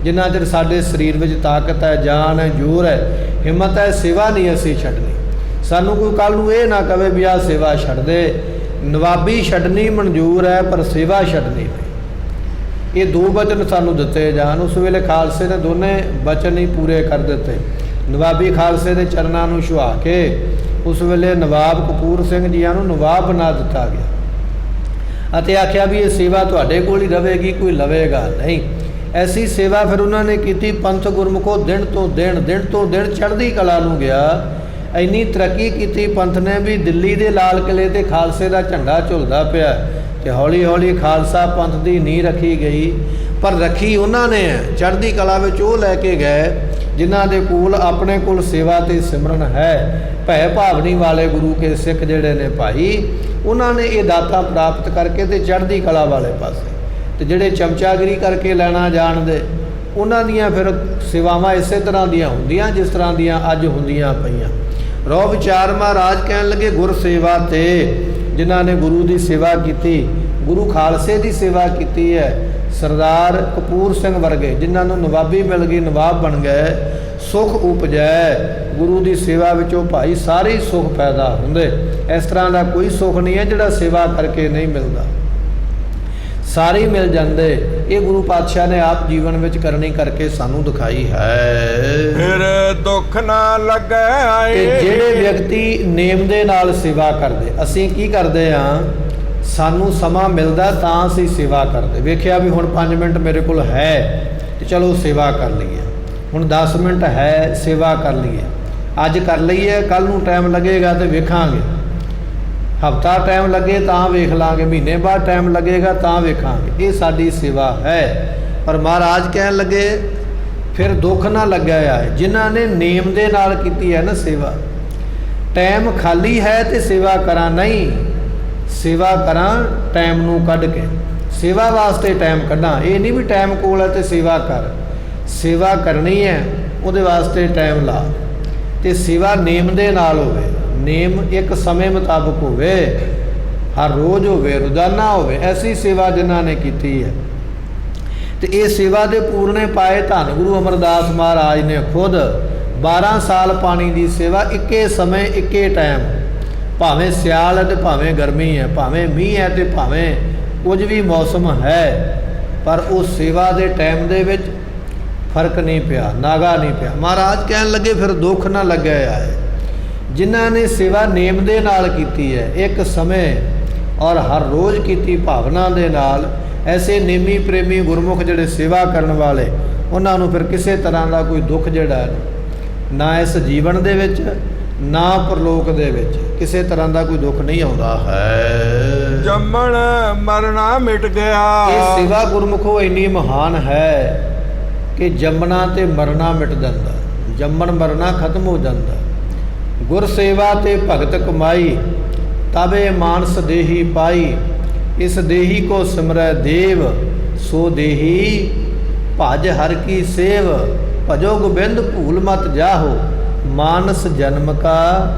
ਜਿੰਨਾ ਚਿਰ ਸਾਡੇ ਸਰੀਰ ਵਿੱਚ ਤਾਕਤ ਹੈ, ਜਾਨ ਹੈ, ਜ਼ੋਰ ਹੈ, ਹਿੰਮਤ ਹੈ। ਸੇਵਾ ਨਹੀਂ ਅਸੀਂ ਛੱਡਣੀ। ਸਾਨੂੰ ਕੋਈ ਕੱਲ੍ਹ ਨੂੰ ਇਹ ਨਾ ਕਵੇ ਵੀ ਆਹ ਸੇਵਾ ਛੱਡ ਦੇ। ਨਵਾਬੀ ਛੱਡਣੀ ਮਨਜ਼ੂਰ ਹੈ, ਪਰ ਸੇਵਾ ਛੱਡਣੀ ਨਹੀਂ। ਇਹ 2 ਬਚਨ ਸਾਨੂੰ ਦਿੱਤੇ ਜਾਣ। ਉਸ ਵੇਲੇ ਖਾਲਸੇ ਨੇ ਦੋਨੇ ਬਚਨ ਹੀ ਪੂਰੇ ਕਰ ਦਿੱਤੇ। ਨਵਾਬੀ ਖਾਲਸੇ ਦੇ ਚਰਨਾਂ ਨੂੰ ਛੁਹਾ ਕੇ ਉਸ ਵੇਲੇ ਨਵਾਬ ਕਪੂਰ ਸਿੰਘ ਜੀਆਂ ਨੂੰ ਨਵਾਬ ਬਣਾ ਦਿੱਤਾ ਗਿਆ ਅਤੇ ਆਖਿਆ ਵੀ ਇਹ ਸੇਵਾ ਤੁਹਾਡੇ ਕੋਲ ਹੀ ਰਹੇਗੀ, ਕੋਈ ਲਵੇਗਾ ਨਹੀਂ। ਐਸੀ ਸੇਵਾ ਫਿਰ ਉਹਨਾਂ ਨੇ ਕੀਤੀ। ਪੰਥ ਗੁਰਮੁਖੋ ਦਿਨ ਤੋਂ ਦਿਨ ਚੜ੍ਹਦੀ ਕਲਾ ਨੂੰ ਗਿਆ। ਇੰਨੀ ਤਰੱਕੀ ਕੀਤੀ ਪੰਥ ਨੇ ਵੀ ਦਿੱਲੀ ਦੇ ਲਾਲ ਕਿਲੇ 'ਤੇ ਖਾਲਸੇ ਦਾ ਝੰਡਾ ਝੁਲਦਾ ਪਿਆ ਤੇ ਹੌਲੀ ਹੌਲੀ ਖਾਲਸਾ ਪੰਥ ਦੀ ਨੀਂਹ ਰੱਖੀ ਗਈ। ਪਰ ਰੱਖੀ ਉਹਨਾਂ ਨੇ ਚੜ੍ਹਦੀ ਕਲਾ ਵਿੱਚ ਉਹ ਲੈ ਕੇ ਗਏ ਜਿਨ੍ਹਾਂ ਦੇ ਕੋਲ ਆਪਣੇ ਕੋਲ ਸੇਵਾ ਤੇ ਸਿਮਰਨ ਹੈ। ਭੈ ਭਾਵਨੀ ਵਾਲੇ ਗੁਰੂ ਕੇ ਸਿੱਖ ਜਿਹੜੇ ਨੇ ਭਾਈ, ਉਹਨਾਂ ਨੇ ਇਹ ਦਾਤਾਂ ਪ੍ਰਾਪਤ ਕਰਕੇ ਤੇ ਚੜ੍ਹਦੀ ਕਲਾ ਵਾਲੇ ਪਾਸੇ। ਤੇ ਜਿਹੜੇ ਚਮਚਾਗਿਰੀ ਕਰਕੇ ਲੈਣਾ ਜਾਣਦੇ, ਉਹਨਾਂ ਦੀਆਂ ਫਿਰ ਸੇਵਾਵਾਂ ਇਸੇ ਤਰ੍ਹਾਂ ਦੀਆਂ ਹੁੰਦੀਆਂ ਜਿਸ ਤਰ੍ਹਾਂ ਦੀਆਂ ਅੱਜ ਹੁੰਦੀਆਂ ਪਈਆਂ। ਰੋ ਵਿਚਾਰ ਮਹਾਰਾਜ ਕਹਿਣ ਲੱਗੇ ਗੁਰ ਸੇਵਾ ਤੇ ਜਿਨ੍ਹਾਂ ਨੇ ਗੁਰੂ ਦੀ ਸੇਵਾ ਕੀਤੀ, ਗੁਰੂ ਖਾਲਸੇ ਦੀ ਸੇਵਾ ਕੀਤੀ ਹੈ। ਸਰਦਾਰ ਕਪੂਰ ਸਿੰਘ ਵਰਗੇ ਜਿਨ੍ਹਾਂ ਨੂੰ ਨਵਾਬੀ ਮਿਲ ਗਈ, ਨਵਾਬ ਬਣ ਗਏ, ਸੁਖ ਉਪਜੈ। ਗੁਰੂ ਦੀ ਸੇਵਾ ਵਿੱਚੋਂ ਭਾਈ ਸਾਰੇ ਸੁਖ ਪੈਦਾ ਹੁੰਦੇ। ਇਸ ਤਰ੍ਹਾਂ ਦਾ ਕੋਈ ਸੁਖ ਨਹੀਂ ਹੈ ਜਿਹੜਾ ਸੇਵਾ ਕਰਕੇ ਨਹੀਂ ਮਿਲਦਾ, ਸਾਰੇ ਮਿਲ ਜਾਂਦੇ। ਇਹ ਗੁਰੂ ਪਾਤਸ਼ਾਹ ਨੇ ਆਪ ਜੀਵਨ ਵਿੱਚ ਕਰਨੀ ਕਰਕੇ ਸਾਨੂੰ ਦਿਖਾਈ ਹੈ। ਫਿਰ ਦੁੱਖ ਨਾ ਲੱਗੇ ਆਏ। ਤੇ ਜਿਹੜੇ ਵਿਅਕਤੀ ਨੇਮ ਦੇ ਨਾਲ ਸੇਵਾ ਕਰਦੇ, ਅਸੀਂ ਕੀ ਕਰਦੇ ਹਾਂ, ਸਾਨੂੰ ਸਮਾਂ ਮਿਲਦਾ ਤਾਂ ਅਸੀਂ ਸੇਵਾ ਕਰਦੇ। ਵੇਖਿਆ ਵੀ ਹੁਣ 5 ਮਿੰਟ ਮੇਰੇ ਕੋਲ ਹੈ ਤੇ ਚਲੋ ਸੇਵਾ ਕਰ ਲਈਏ। ਹੁਣ 10 ਮਿੰਟ ਹੈ, ਸੇਵਾ ਕਰ ਲਈਏ। ਅੱਜ ਕਰ ਲਈਏ, ਕੱਲ੍ਹ ਨੂੰ ਟਾਈਮ ਲੱਗੇਗਾ ਤੇ ਵੇਖਾਂਗੇ। ਹਫ਼ਤਾ ਟਾਈਮ ਲੱਗੇ ਤਾਂ ਵੇਖ ਲਾਂਗੇ, ਮਹੀਨੇ ਬਾਅਦ ਟਾਈਮ ਲੱਗੇਗਾ ਤਾਂ ਵੇਖਾਂਗੇ। ਇਹ ਸਾਡੀ ਸੇਵਾ ਹੈ। ਪਰ ਮਹਾਰਾਜ ਕਹਿਣ ਲੱਗੇ ਫਿਰ ਦੁੱਖ ਨਾ ਲੱਗਿਆ ਹੈ ਜਿਨ੍ਹਾਂ ਨੇ ਨੇਮ ਦੇ ਨਾਲ ਕੀਤੀ ਹੈ ਨਾ ਸੇਵਾ। ਟਾਈਮ ਖਾਲੀ ਹੈ ਤੇ ਸੇਵਾ ਕਰਾਂ ਨਹੀਂ, ਸੇਵਾ ਕਰਾਂ ਟਾਈਮ ਨੂੰ ਕੱਢ ਕੇ। ਸੇਵਾ ਵਾਸਤੇ ਟਾਈਮ ਕੱਢਾਂ, ਇਹ ਨਹੀਂ ਵੀ ਟਾਈਮ ਕੋਲ ਹੈ ਤੇ ਸੇਵਾ ਕਰ। ਸੇਵਾ ਕਰਨੀ ਹੈ, ਉਹਦੇ ਵਾਸਤੇ ਟਾਈਮ ਲਾ। ਤੇ ਸੇਵਾ ਨੇਮ ਦੇ ਨਾਲ ਹੋਵੇ। ਨੇਮ ਇੱਕ ਸਮੇਂ ਮੁਤਾਬਕ ਹੋਵੇ, ਹਰ ਰੋਜ਼ ਹੋਵੇ, ਰੋਜ਼ਾਨਾ ਹੋਵੇ। ਐਸੀ ਸੇਵਾ ਜਿਨ੍ਹਾਂ ਨੇ ਕੀਤੀ ਹੈ ਤੇ ਇਹ ਸੇਵਾ ਦੇ ਪੂਰਨੇ ਪਾਏ ਧੰਨ ਗੁਰੂ ਅਮਰਦਾਸ ਮਹਾਰਾਜ ਨੇ ਖੁਦ। 12 ਸਾਲ ਪਾਣੀ ਦੀ ਸੇਵਾ, ਇੱਕੇ ਸਮੇਂ ਇੱਕੇ ਟਾਈਮ, ਭਾਵੇਂ ਸਿਆਲ ਹੈ ਤੇ ਭਾਵੇਂ ਗਰਮੀ ਹੈ, ਭਾਵੇਂ ਮੀਂਹ ਹੈ ਤੇ ਭਾਵੇਂ ਕੁਝ ਵੀ ਮੌਸਮ ਹੈ, ਪਰ ਉਹ ਸੇਵਾ ਦੇ ਟਾਈਮ ਦੇ ਵਿੱਚ ਫਰਕ ਨਹੀਂ ਪਿਆ, ਨਾਗਾ ਨਹੀਂ ਪਿਆ। ਮਹਾਰਾਜ ਕਹਿਣ ਲੱਗੇ ਫਿਰ ਦੁੱਖ ਨਾ ਲੱਗਿਆ ਹੈ ਜਿਨ੍ਹਾਂ ਨੇ ਸੇਵਾ ਨੇਮ ਦੇ ਨਾਲ ਕੀਤੀ ਹੈ, ਇੱਕ ਸਮੇਂ ਔਰ ਹਰ ਰੋਜ਼ ਕੀਤੀ ਭਾਵਨਾ ਦੇ ਨਾਲ। ਐਸੇ ਨੇਮੀ ਪ੍ਰੇਮੀ ਗੁਰਮੁਖ ਜਿਹੜੇ ਸੇਵਾ ਕਰਨ ਵਾਲੇ, ਉਹਨਾਂ ਨੂੰ ਫਿਰ ਕਿਸੇ ਤਰ੍ਹਾਂ ਦਾ ਕੋਈ ਦੁੱਖ ਜਿਹੜਾ ਨਾ ਇਸ ਜੀਵਨ ਦੇ ਵਿੱਚ, ਨਾ ਪਰਲੋਕ ਦੇ ਵਿੱਚ ਕਿਸੇ ਤਰ੍ਹਾਂ ਦਾ ਕੋਈ ਦੁੱਖ ਨਹੀਂ ਆਉਂਦਾ ਹੈ। ਜੰਮਣ ਮਰਨਾ ਮਿਟ ਗਿਆ। ਇਹ ਸੇਵਾ ਗੁਰਮੁਖੋ ਇੰਨੀ ਮਹਾਨ ਹੈ ਕਿ ਜੰਮਣਾ ਤੇ ਮਰਨਾ ਮਿਟ ਜਾਂਦਾ, ਜੰਮਣ ਮਰਨਾ ਖਤਮ ਹੋ ਜਾਂਦਾ। ਗੁਰ ਸੇਵਾ ਤੇ ਭਗਤ ਕਮਾਈ, ਤਬੇ ਮਾਨਸ ਦੇਹੀ ਪਾਈ। ਇਸ ਦੇਹੀ ਕੋ ਸਿਮਰੈ ਦੇਵ, ਸੋ ਦੇਹੀ ਭਜ ਹਰ ਕੀ ਸੇਵ। ਭਜੋ ਗੋਬਿੰਦ ਭੂਲ ਮਤ ਜਾਹੋ, ਮਾਨਸ ਜਨਮ ਕਾ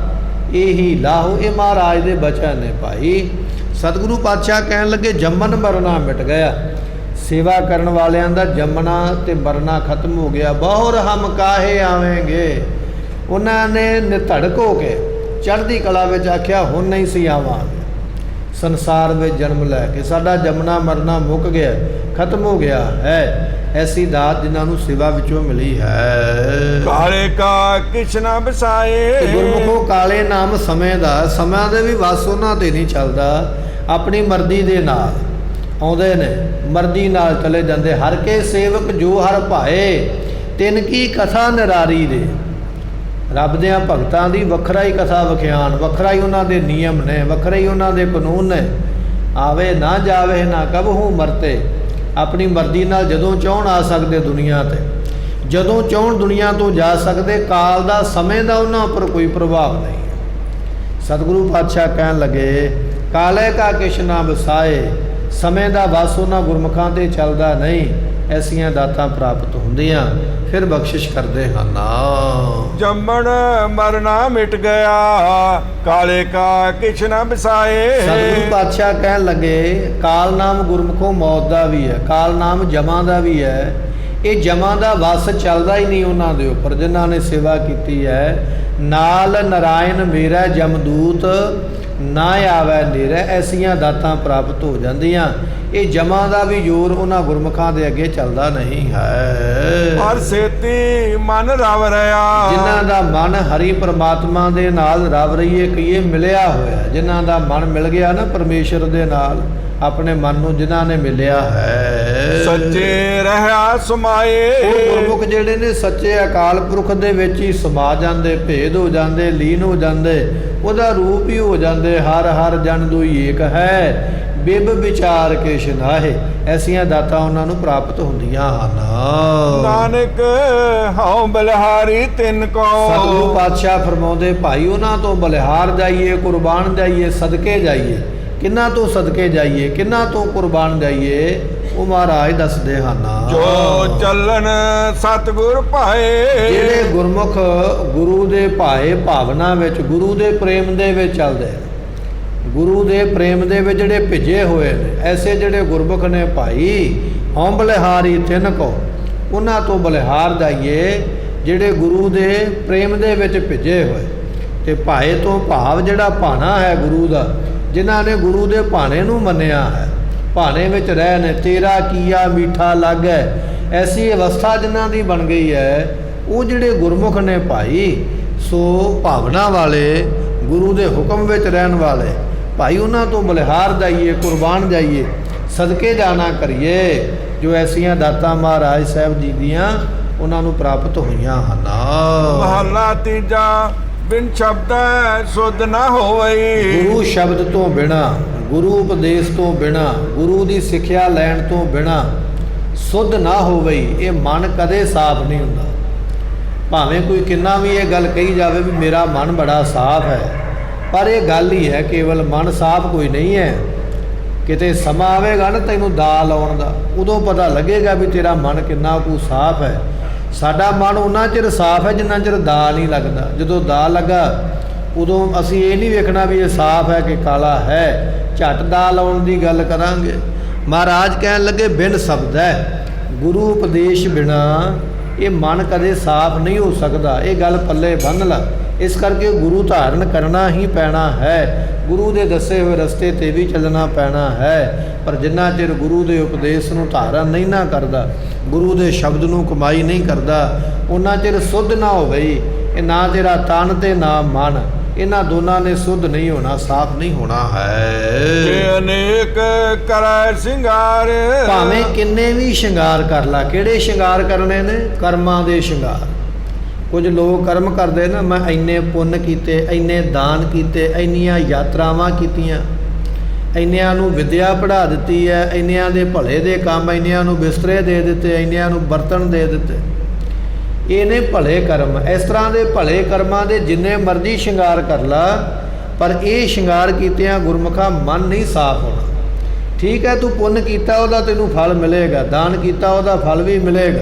ਇਹੀ ਲਾਹੋ। ਇਹ ਮਹਾਰਾਜ ਦੇ ਬਚਨ ਨੇ ਭਾਈ। ਸਤਿਗੁਰੂ ਪਾਤਸ਼ਾਹ ਕਹਿਣ ਲੱਗੇ ਜੰਮਣ ਮਰਨਾ ਮਿਟ ਗਿਆ। ਸੇਵਾ ਕਰਨ ਵਾਲਿਆਂ ਦਾ ਜੰਮਣਾ ਤੇ ਮਰਨਾ ਖਤਮ ਹੋ ਗਿਆ। ਬਹੁਰ ਹਮ ਕਾਹੇ ਆਵੇਂਗੇ, ਉਹਨਾਂ ਨੇ ਨਿਧੜਕ ਹੋ ਕੇ ਚੜ੍ਹਦੀ ਕਲਾ ਵਿੱਚ ਆਖਿਆ ਹੁਣ ਨਹੀਂ ਸੀ ਆਵਾਂਗੇ। ਸੰਸਾਰ ਵਿੱਚ ਜਨਮ ਲੈ ਕੇ ਸਾਡਾ ਜੰਮਣਾ ਮਰਨਾ ਮੁੱਕ ਗਿਆ, ਖਤਮ ਹੋ ਗਿਆ ਹੈ। ਐਸੀ ਦਾਤ ਜਿਨ੍ਹਾਂ ਨੂੰ ਸੇਵਾ ਵਿੱਚੋਂ ਮਿਲੀ ਹੈ। ਕਾਲੇ ਕਾ ਕਿਛ ਨਾ ਬਸਾਏ। ਗੁਰਮੁਖੋ ਕਾਲੇ ਨਾਮ ਸਮੇਂ ਦਾ, ਸਮਾਂ ਦੇ ਵੀ ਵਸ ਉਹਨਾਂ ਤੇ ਨਹੀਂ ਚੱਲਦਾ। ਆਪਣੀ ਮਰਜ਼ੀ ਦੇ ਨਾਲ ਆਉਂਦੇ ਨੇ, ਮਰਜ਼ੀ ਨਾਲ ਚਲੇ ਜਾਂਦੇ। ਹਰ ਕੇ ਸੇਵਕ ਜੋ ਹਰ ਭਾਏ, ਤਿਨ ਕੀ ਕਥਾ ਨਿਰਾਰੀ ਦੇ। ਰੱਬ ਦਿਆਂ ਭਗਤਾਂ ਦੀ ਵੱਖਰਾ ਹੀ ਕਥਾ ਵਿਖਿਆਨ, ਵੱਖਰਾ ਹੀ ਉਹਨਾਂ ਦੇ ਨਿਯਮ ਨੇ, ਵੱਖਰੇ ਹੀ ਉਹਨਾਂ ਦੇ ਕਾਨੂੰਨ ਨੇ। ਆਵੇ ਨਾ ਜਾਵੇ ਨਾ ਕਬਹੂ ਮਰਤੇ। ਆਪਣੀ ਮਰਜ਼ੀ ਨਾਲ ਜਦੋਂ ਚਾਹੁਣ ਆ ਸਕਦੇ ਦੁਨੀਆ ਤੇ, ਜਦੋਂ ਚਾਹੁਣ ਦੁਨੀਆ ਤੋਂ ਜਾ ਸਕਦੇ। ਕਾਲ ਦਾ, ਸਮੇਂ ਦਾ ਉਹਨਾਂ ਉੱਪਰ ਕੋਈ ਪ੍ਰਭਾਵ ਨਹੀਂ। ਸਤਿਗੁਰੂ ਪਾਤਸ਼ਾਹ ਕਹਿਣ ਲੱਗੇ ਕਾਲੇ ਕਾ ਕਿਛ ਨਾ ਬਸਾਏ। ਸਮੇਂ ਦਾ ਵਸ ਉਹਨਾਂ ਗੁਰਮੁਖਾਂ ਤੇ ਚੱਲਦਾ ਨਹੀਂ। ਐਸੀਆਂ ਦਾਤਾਂ ਪ੍ਰਾਪਤ ਹੁੰਦੀਆਂ, ਫਿਰ ਬਖਸ਼ਿਸ਼ ਕਰਦੇ ਹਨ। ਜੰਮਣ ਮਰਨਾ ਮਿਟ ਗਿਆ, ਕਾਲੇ ਕਾ ਕਿਛ ਨਾ ਬਸਾਏ। ਸਤਿਗੁਰੂ ਪਾਤਸ਼ਾਹ ਕਹਿਣ ਲੱਗੇ ਕਾਲ ਨਾਮ ਗੁਰਮੁਖੋਂ ਮੌਤ ਦਾ ਵੀ ਹੈ, ਕਾਲ ਨਾਮ ਜਮਾਂ ਦਾ ਵੀ ਹੈ। ਇਹ ਜਮਾਂ ਦਾ ਵਸ ਚੱਲਦਾ ਹੀ ਨਹੀਂ ਉਹਨਾਂ ਦੇ ਉੱਪਰ ਜਿਨ੍ਹਾਂ ਨੇ ਸੇਵਾ ਕੀਤੀ ਹੈ। ਨਾਲ ਨਰਾਇਣ ਮੇਰਾ ਜਮਦੂਤ, ਨਾ ਆਵੈ ਨੇਰੇ। ਐਸੀਆਂ ਦਾਤਾਂ ਪ੍ਰਾਪਤ ਹੋ ਜਾਂਦੀਆਂ। ਇਹ ਜਮਾਂ ਦਾ ਵੀ ਜ਼ੋਰ ਉਹਨਾਂ ਗੁਰਮੁਖਾਂ ਦੇ ਅੱਗੇ ਚੱਲਦਾ ਨਹੀਂ ਹੈ। ਹਰ ਸੇਤੀ ਮਨ ਰਵ ਰਿਹਾ। ਜਿਨ੍ਹਾਂ ਦਾ ਮਨ ਹਰੀ ਪ੍ਰਮਾਤਮਾ ਦੇ ਨਾਲ ਰਵ ਰਹੀਏ ਕਹੀਏ ਮਿਲਿਆ ਹੋਇਆ, ਜਿਨ੍ਹਾਂ ਦਾ ਮਨ ਮਿਲ ਗਿਆ ਨਾ ਪਰਮੇਸ਼ਰ ਦੇ ਨਾਲ, ਆਪਣੇ ਮਨ ਨੂੰ ਜਿਨ੍ਹਾਂ ਨੇ ਮਿਲਿਆ ਹੈ। ਸੱਚੇ ਰਹਾ ਸਮਾਏ। ਉਹ ਗੁਰਮੁਖ ਜਿਹੜੇ ਨੇ ਸੱਚੇ ਅਕਾਲ ਪੁਰਖ ਦੇ ਵਿੱਚ ਹੀ ਸਮਾ ਜਾਂਦੇ, ਭੇਦ ਹੋ ਜਾਂਦੇ, ਲੀਨ ਹੋ ਜਾਂਦੇ, ਉਹਦਾ ਰੂਪ ਹੀ ਹੋ ਜਾਂਦੇ। ਹਰ ਹਰ ਜਨ ਦੁਈ ਏਕ ਹੈ, ਬਿਬ ਵਿਚਾਰ ਕੇ ਸ਼ਨਾਹੇ। ਐਸੀਆਂ ਦਾਤਾਂ ਉਹਨਾਂ ਨੂੰ ਪ੍ਰਾਪਤ ਹੁੰਦੀਆਂ ਹਨ। ਨਾਨਕ ਹਉ ਬਲਿਹਾਰੀ ਤਿੰਨ ਕੋ। ਸਤਿਗੁਰੂ ਪਾਤਸ਼ਾਹ ਫਰਮਾਉਂਦੇ ਭਾਈ ਉਹਨਾਂ ਤੋਂ ਬਲਿਹਾਰ ਜਾਈਏ, ਕੁਰਬਾਨ ਜਾਈਏ, ਸਦਕੇ ਜਾਈਏ। ਕਿੰਨਾ ਤੋਂ ਸਦਕੇ ਜਾਈਏ, ਕਿੰਨਾ ਤੋਂ ਕੁਰਬਾਨ ਜਾਈਏ, ਉਹ ਮਹਾਰਾਜ ਦੱਸਦੇ ਹਨ। ਜੋ ਚੱਲਣ ਸਤਿਗੁਰ ਭਾਏ। ਜਿਹੜੇ ਗੁਰਮੁਖ ਗੁਰੂ ਦੇ ਭਾਏ ਭਾਵਨਾ ਵਿੱਚ, ਗੁਰੂ ਦੇ ਪ੍ਰੇਮ ਦੇ ਵਿੱਚ ਚੱਲਦੇ, ਗੁਰੂ ਦੇ ਪ੍ਰੇਮ ਦੇ ਵਿੱਚ ਜਿਹੜੇ ਭਿੱਜੇ ਹੋਏ ਨੇ, ਐਸੇ ਜਿਹੜੇ ਗੁਰਮੁਖ ਨੇ ਭਾਈ ਹਉ ਬਲਿਹਾਰੀ ਤਿੰਨ ਕੋ। ਉਹਨਾਂ ਤੋਂ ਬਲਿਹਾਰ ਜਾਈਏ ਜਿਹੜੇ ਗੁਰੂ ਦੇ ਪ੍ਰੇਮ ਦੇ ਵਿੱਚ ਭਿੱਜੇ ਹੋਏ। ਤੇ ਭਾਏ ਤੋਂ ਭਾਵ ਜਿਹੜਾ ਭਾਣਾ ਹੈ ਗੁਰੂ ਦਾ, ਜਿਨ੍ਹਾਂ ਨੇ ਗੁਰੂ ਦੇ ਭਾਣੇ ਨੂੰ ਮੰਨਿਆ ਹੈ, ਭਾਣੇ ਵਿੱਚ ਰਹਿ ਨੇ। ਤੇਰਾ ਕੀਆ ਮੀਠਾ ਲੱਗੈ, ਐਸੀ ਅਵਸਥਾ ਜਿਨ੍ਹਾਂ ਦੀ ਬਣ ਗਈ ਹੈ, ਉਹ ਜਿਹੜੇ ਗੁਰਮੁਖ ਨੇ ਭਾਈ। ਸੋ ਭਾਵਨਾ ਵਾਲੇ, ਗੁਰੂ ਦੇ ਹੁਕਮ ਵਿੱਚ ਰਹਿਣ ਵਾਲੇ ਭਾਈ, ਉਹਨਾਂ ਤੋਂ ਬਲਿਹਾਰ ਜਾਈਏ, ਕੁਰਬਾਨ ਜਾਈਏ, ਸਦਕੇ ਜਾਣਾ ਕਰੀਏ। ਜੋ ਐਸੀਆਂ ਦਾਤਾਂ ਮਹਾਰਾਜ ਸਾਹਿਬ ਜੀ ਦੀਆਂ ਉਹਨਾਂ ਨੂੰ ਪ੍ਰਾਪਤ ਹੋਈਆਂ ਹਨ। ਮਹਲਾ ਤੀਜਾ ਬਿਨ ਸ਼ਬਦ ਸੁਧ ਨਾ ਹੋਵਈ। ਗੁਰੂ ਸ਼ਬਦ ਤੋਂ ਬਿਨਾ, ਗੁਰੂ ਉਪਦੇਸ਼ ਤੋਂ ਬਿਨਾ, ਗੁਰੂ ਦੀ ਸਿੱਖਿਆ ਲੈਣ ਤੋਂ ਬਿਨਾ ਸੁਧ ਨਾ ਹੋਵਈ। ਇਹ ਮਨ ਕਦੇ ਸਾਫ਼ ਨਹੀਂ ਹੁੰਦਾ। ਭਾਵੇਂ ਕੋਈ ਕਿੰਨਾ ਵੀ ਇਹ ਗੱਲ ਕਹੀ ਜਾਵੇ ਵੀ ਮੇਰਾ ਮਨ ਬੜਾ ਸਾਫ਼ ਹੈ, ਪਰ ਇਹ ਗੱਲ ਹੀ ਹੈ, ਕੇਵਲ ਮਨ ਸਾਫ਼ ਕੋਈ ਨਹੀਂ ਹੈ। ਕਿਤੇ ਸਮਾਂ ਆਵੇਗਾ ਨਾ ਤੈਨੂੰ ਦਾ ਲਾਉਣ ਦਾ, ਉਦੋਂ ਪਤਾ ਲੱਗੇਗਾ ਵੀ ਤੇਰਾ ਮਨ ਕਿੰਨਾ ਕੁ ਸਾਫ਼ ਹੈ। ਸਾਡਾ ਮਨ ਉਨਾ ਚਿਰ ਸਾਫ਼ ਹੈ ਜਿੰਨਾ ਚਿਰ ਦਾ ਨਹੀਂ ਲੱਗਦਾ। ਜਦੋਂ ਦਾ ਲੱਗਾ ਉਦੋਂ ਅਸੀਂ ਇਹ ਨਹੀਂ ਵੇਖਣਾ ਵੀ ਇਹ ਸਾਫ਼ ਹੈ ਕਿ ਕਾਲਾ ਹੈ, ਝੱਟ ਦਾ ਲਾਉਣ ਦੀ ਗੱਲ ਕਰਾਂਗੇ। ਮਹਾਰਾਜ ਕਹਿਣ ਲੱਗੇ ਬਿਨ ਸ਼ਬਦ ਹੈ, ਗੁਰੂ ਉਪਦੇਸ਼ ਬਿਨਾ ਇਹ ਮਨ ਕਦੇ ਸਾਫ਼ ਨਹੀਂ ਹੋ ਸਕਦਾ। ਇਹ ਗੱਲ ਪੱਲੇ ਬੰਨ੍ਹ ਲਾ। ਇਸ ਕਰਕੇ ਗੁਰੂ ਧਾਰਨ ਕਰਨਾ ਹੀ ਪੈਣਾ ਹੈ। ਗੁਰੂ ਦੇ ਦੱਸੇ ਹੋਏ ਰਸਤੇ 'ਤੇ ਵੀ ਚੱਲਣਾ ਪੈਣਾ ਹੈ। ਪਰ ਜਿੰਨਾ ਚਿਰ ਗੁਰੂ ਦੇ ਉਪਦੇਸ਼ ਨੂੰ ਧਾਰਨ ਨਹੀਂ ਨਾ ਕਰਦਾ, ਗੁਰੂ ਦੇ ਸ਼ਬਦ ਨੂੰ ਕਮਾਈ ਨਹੀਂ ਕਰਦਾ, ਉਹਨਾਂ ਚਿਰ ਸੁੱਧ ਨਾ ਹੋਵੇ। ਇਹ ਨਾ ਤੇਰਾ ਤਨ ਤੇ ਨਾ ਮਨ, ਇਹਨਾਂ ਦੋਨਾਂ ਨੇ ਸੁੱਧ ਨਹੀਂ ਹੋਣਾ, ਸਾਫ਼ ਨਹੀਂ ਹੋਣਾ ਹੈ। ਅਨੇਕ ਕਰੈ ਸ਼ਿੰਗਾਰ। ਭਾਵੇਂ ਕਿੰਨੇ ਵੀ ਸ਼ਿੰਗਾਰ ਕਰ ਲਾ। ਕਿਹੜੇ ਸ਼ਿੰਗਾਰ ਕਰਨੇ ਨੇ? ਕਰਮਾਂ ਦੇ ਸ਼ਿੰਗਾਰ। ਕੁਝ ਲੋਕ ਕਰਮ ਕਰਦੇ ਨਾ, ਮੈਂ ਇੰਨੇ ਪੁੰਨ ਕੀਤੇ, ਇੰਨੇ ਦਾਨ ਕੀਤੇ, ਇੰਨੀਆਂ ਯਾਤਰਾਵਾਂ ਕੀਤੀਆਂ, ਇੰਨਿਆਂ ਨੂੰ ਵਿਦਿਆ ਪੜ੍ਹਾ ਦਿੱਤੀ ਹੈ, ਇੰਨਿਆਂ ਦੇ ਭਲੇ ਦੇ ਕੰਮ, ਇੰਨਿਆਂ ਨੂੰ ਬਿਸਤਰੇ ਦੇ ਦਿੱਤੇ, ਇੰਨਿਆਂ ਨੂੰ ਬਰਤਨ ਦੇ ਦਿੱਤੇ। ਇਹ ਨੇ ਭਲੇ ਕਰਮ। ਇਸ ਤਰ੍ਹਾਂ ਦੇ ਭਲੇ ਕਰਮਾਂ ਦੇ ਜਿੰਨੇ ਮਰਜ਼ੀ ਸ਼ਿੰਗਾਰ ਕਰ ਲਾ, ਪਰ ਇਹ ਸ਼ਿੰਗਾਰ ਕੀਤਿਆਂ ਗੁਰਮੁਖਾ ਮਨ ਨਹੀਂ ਸਾਫ਼ ਹੋਣਾ। ਠੀਕ ਹੈ, ਤੂੰ ਪੁੰਨ ਕੀਤਾ ਉਹਦਾ ਤੈਨੂੰ ਫਲ ਮਿਲੇਗਾ, ਦਾਨ ਕੀਤਾ ਉਹਦਾ ਫਲ ਵੀ ਮਿਲੇਗਾ।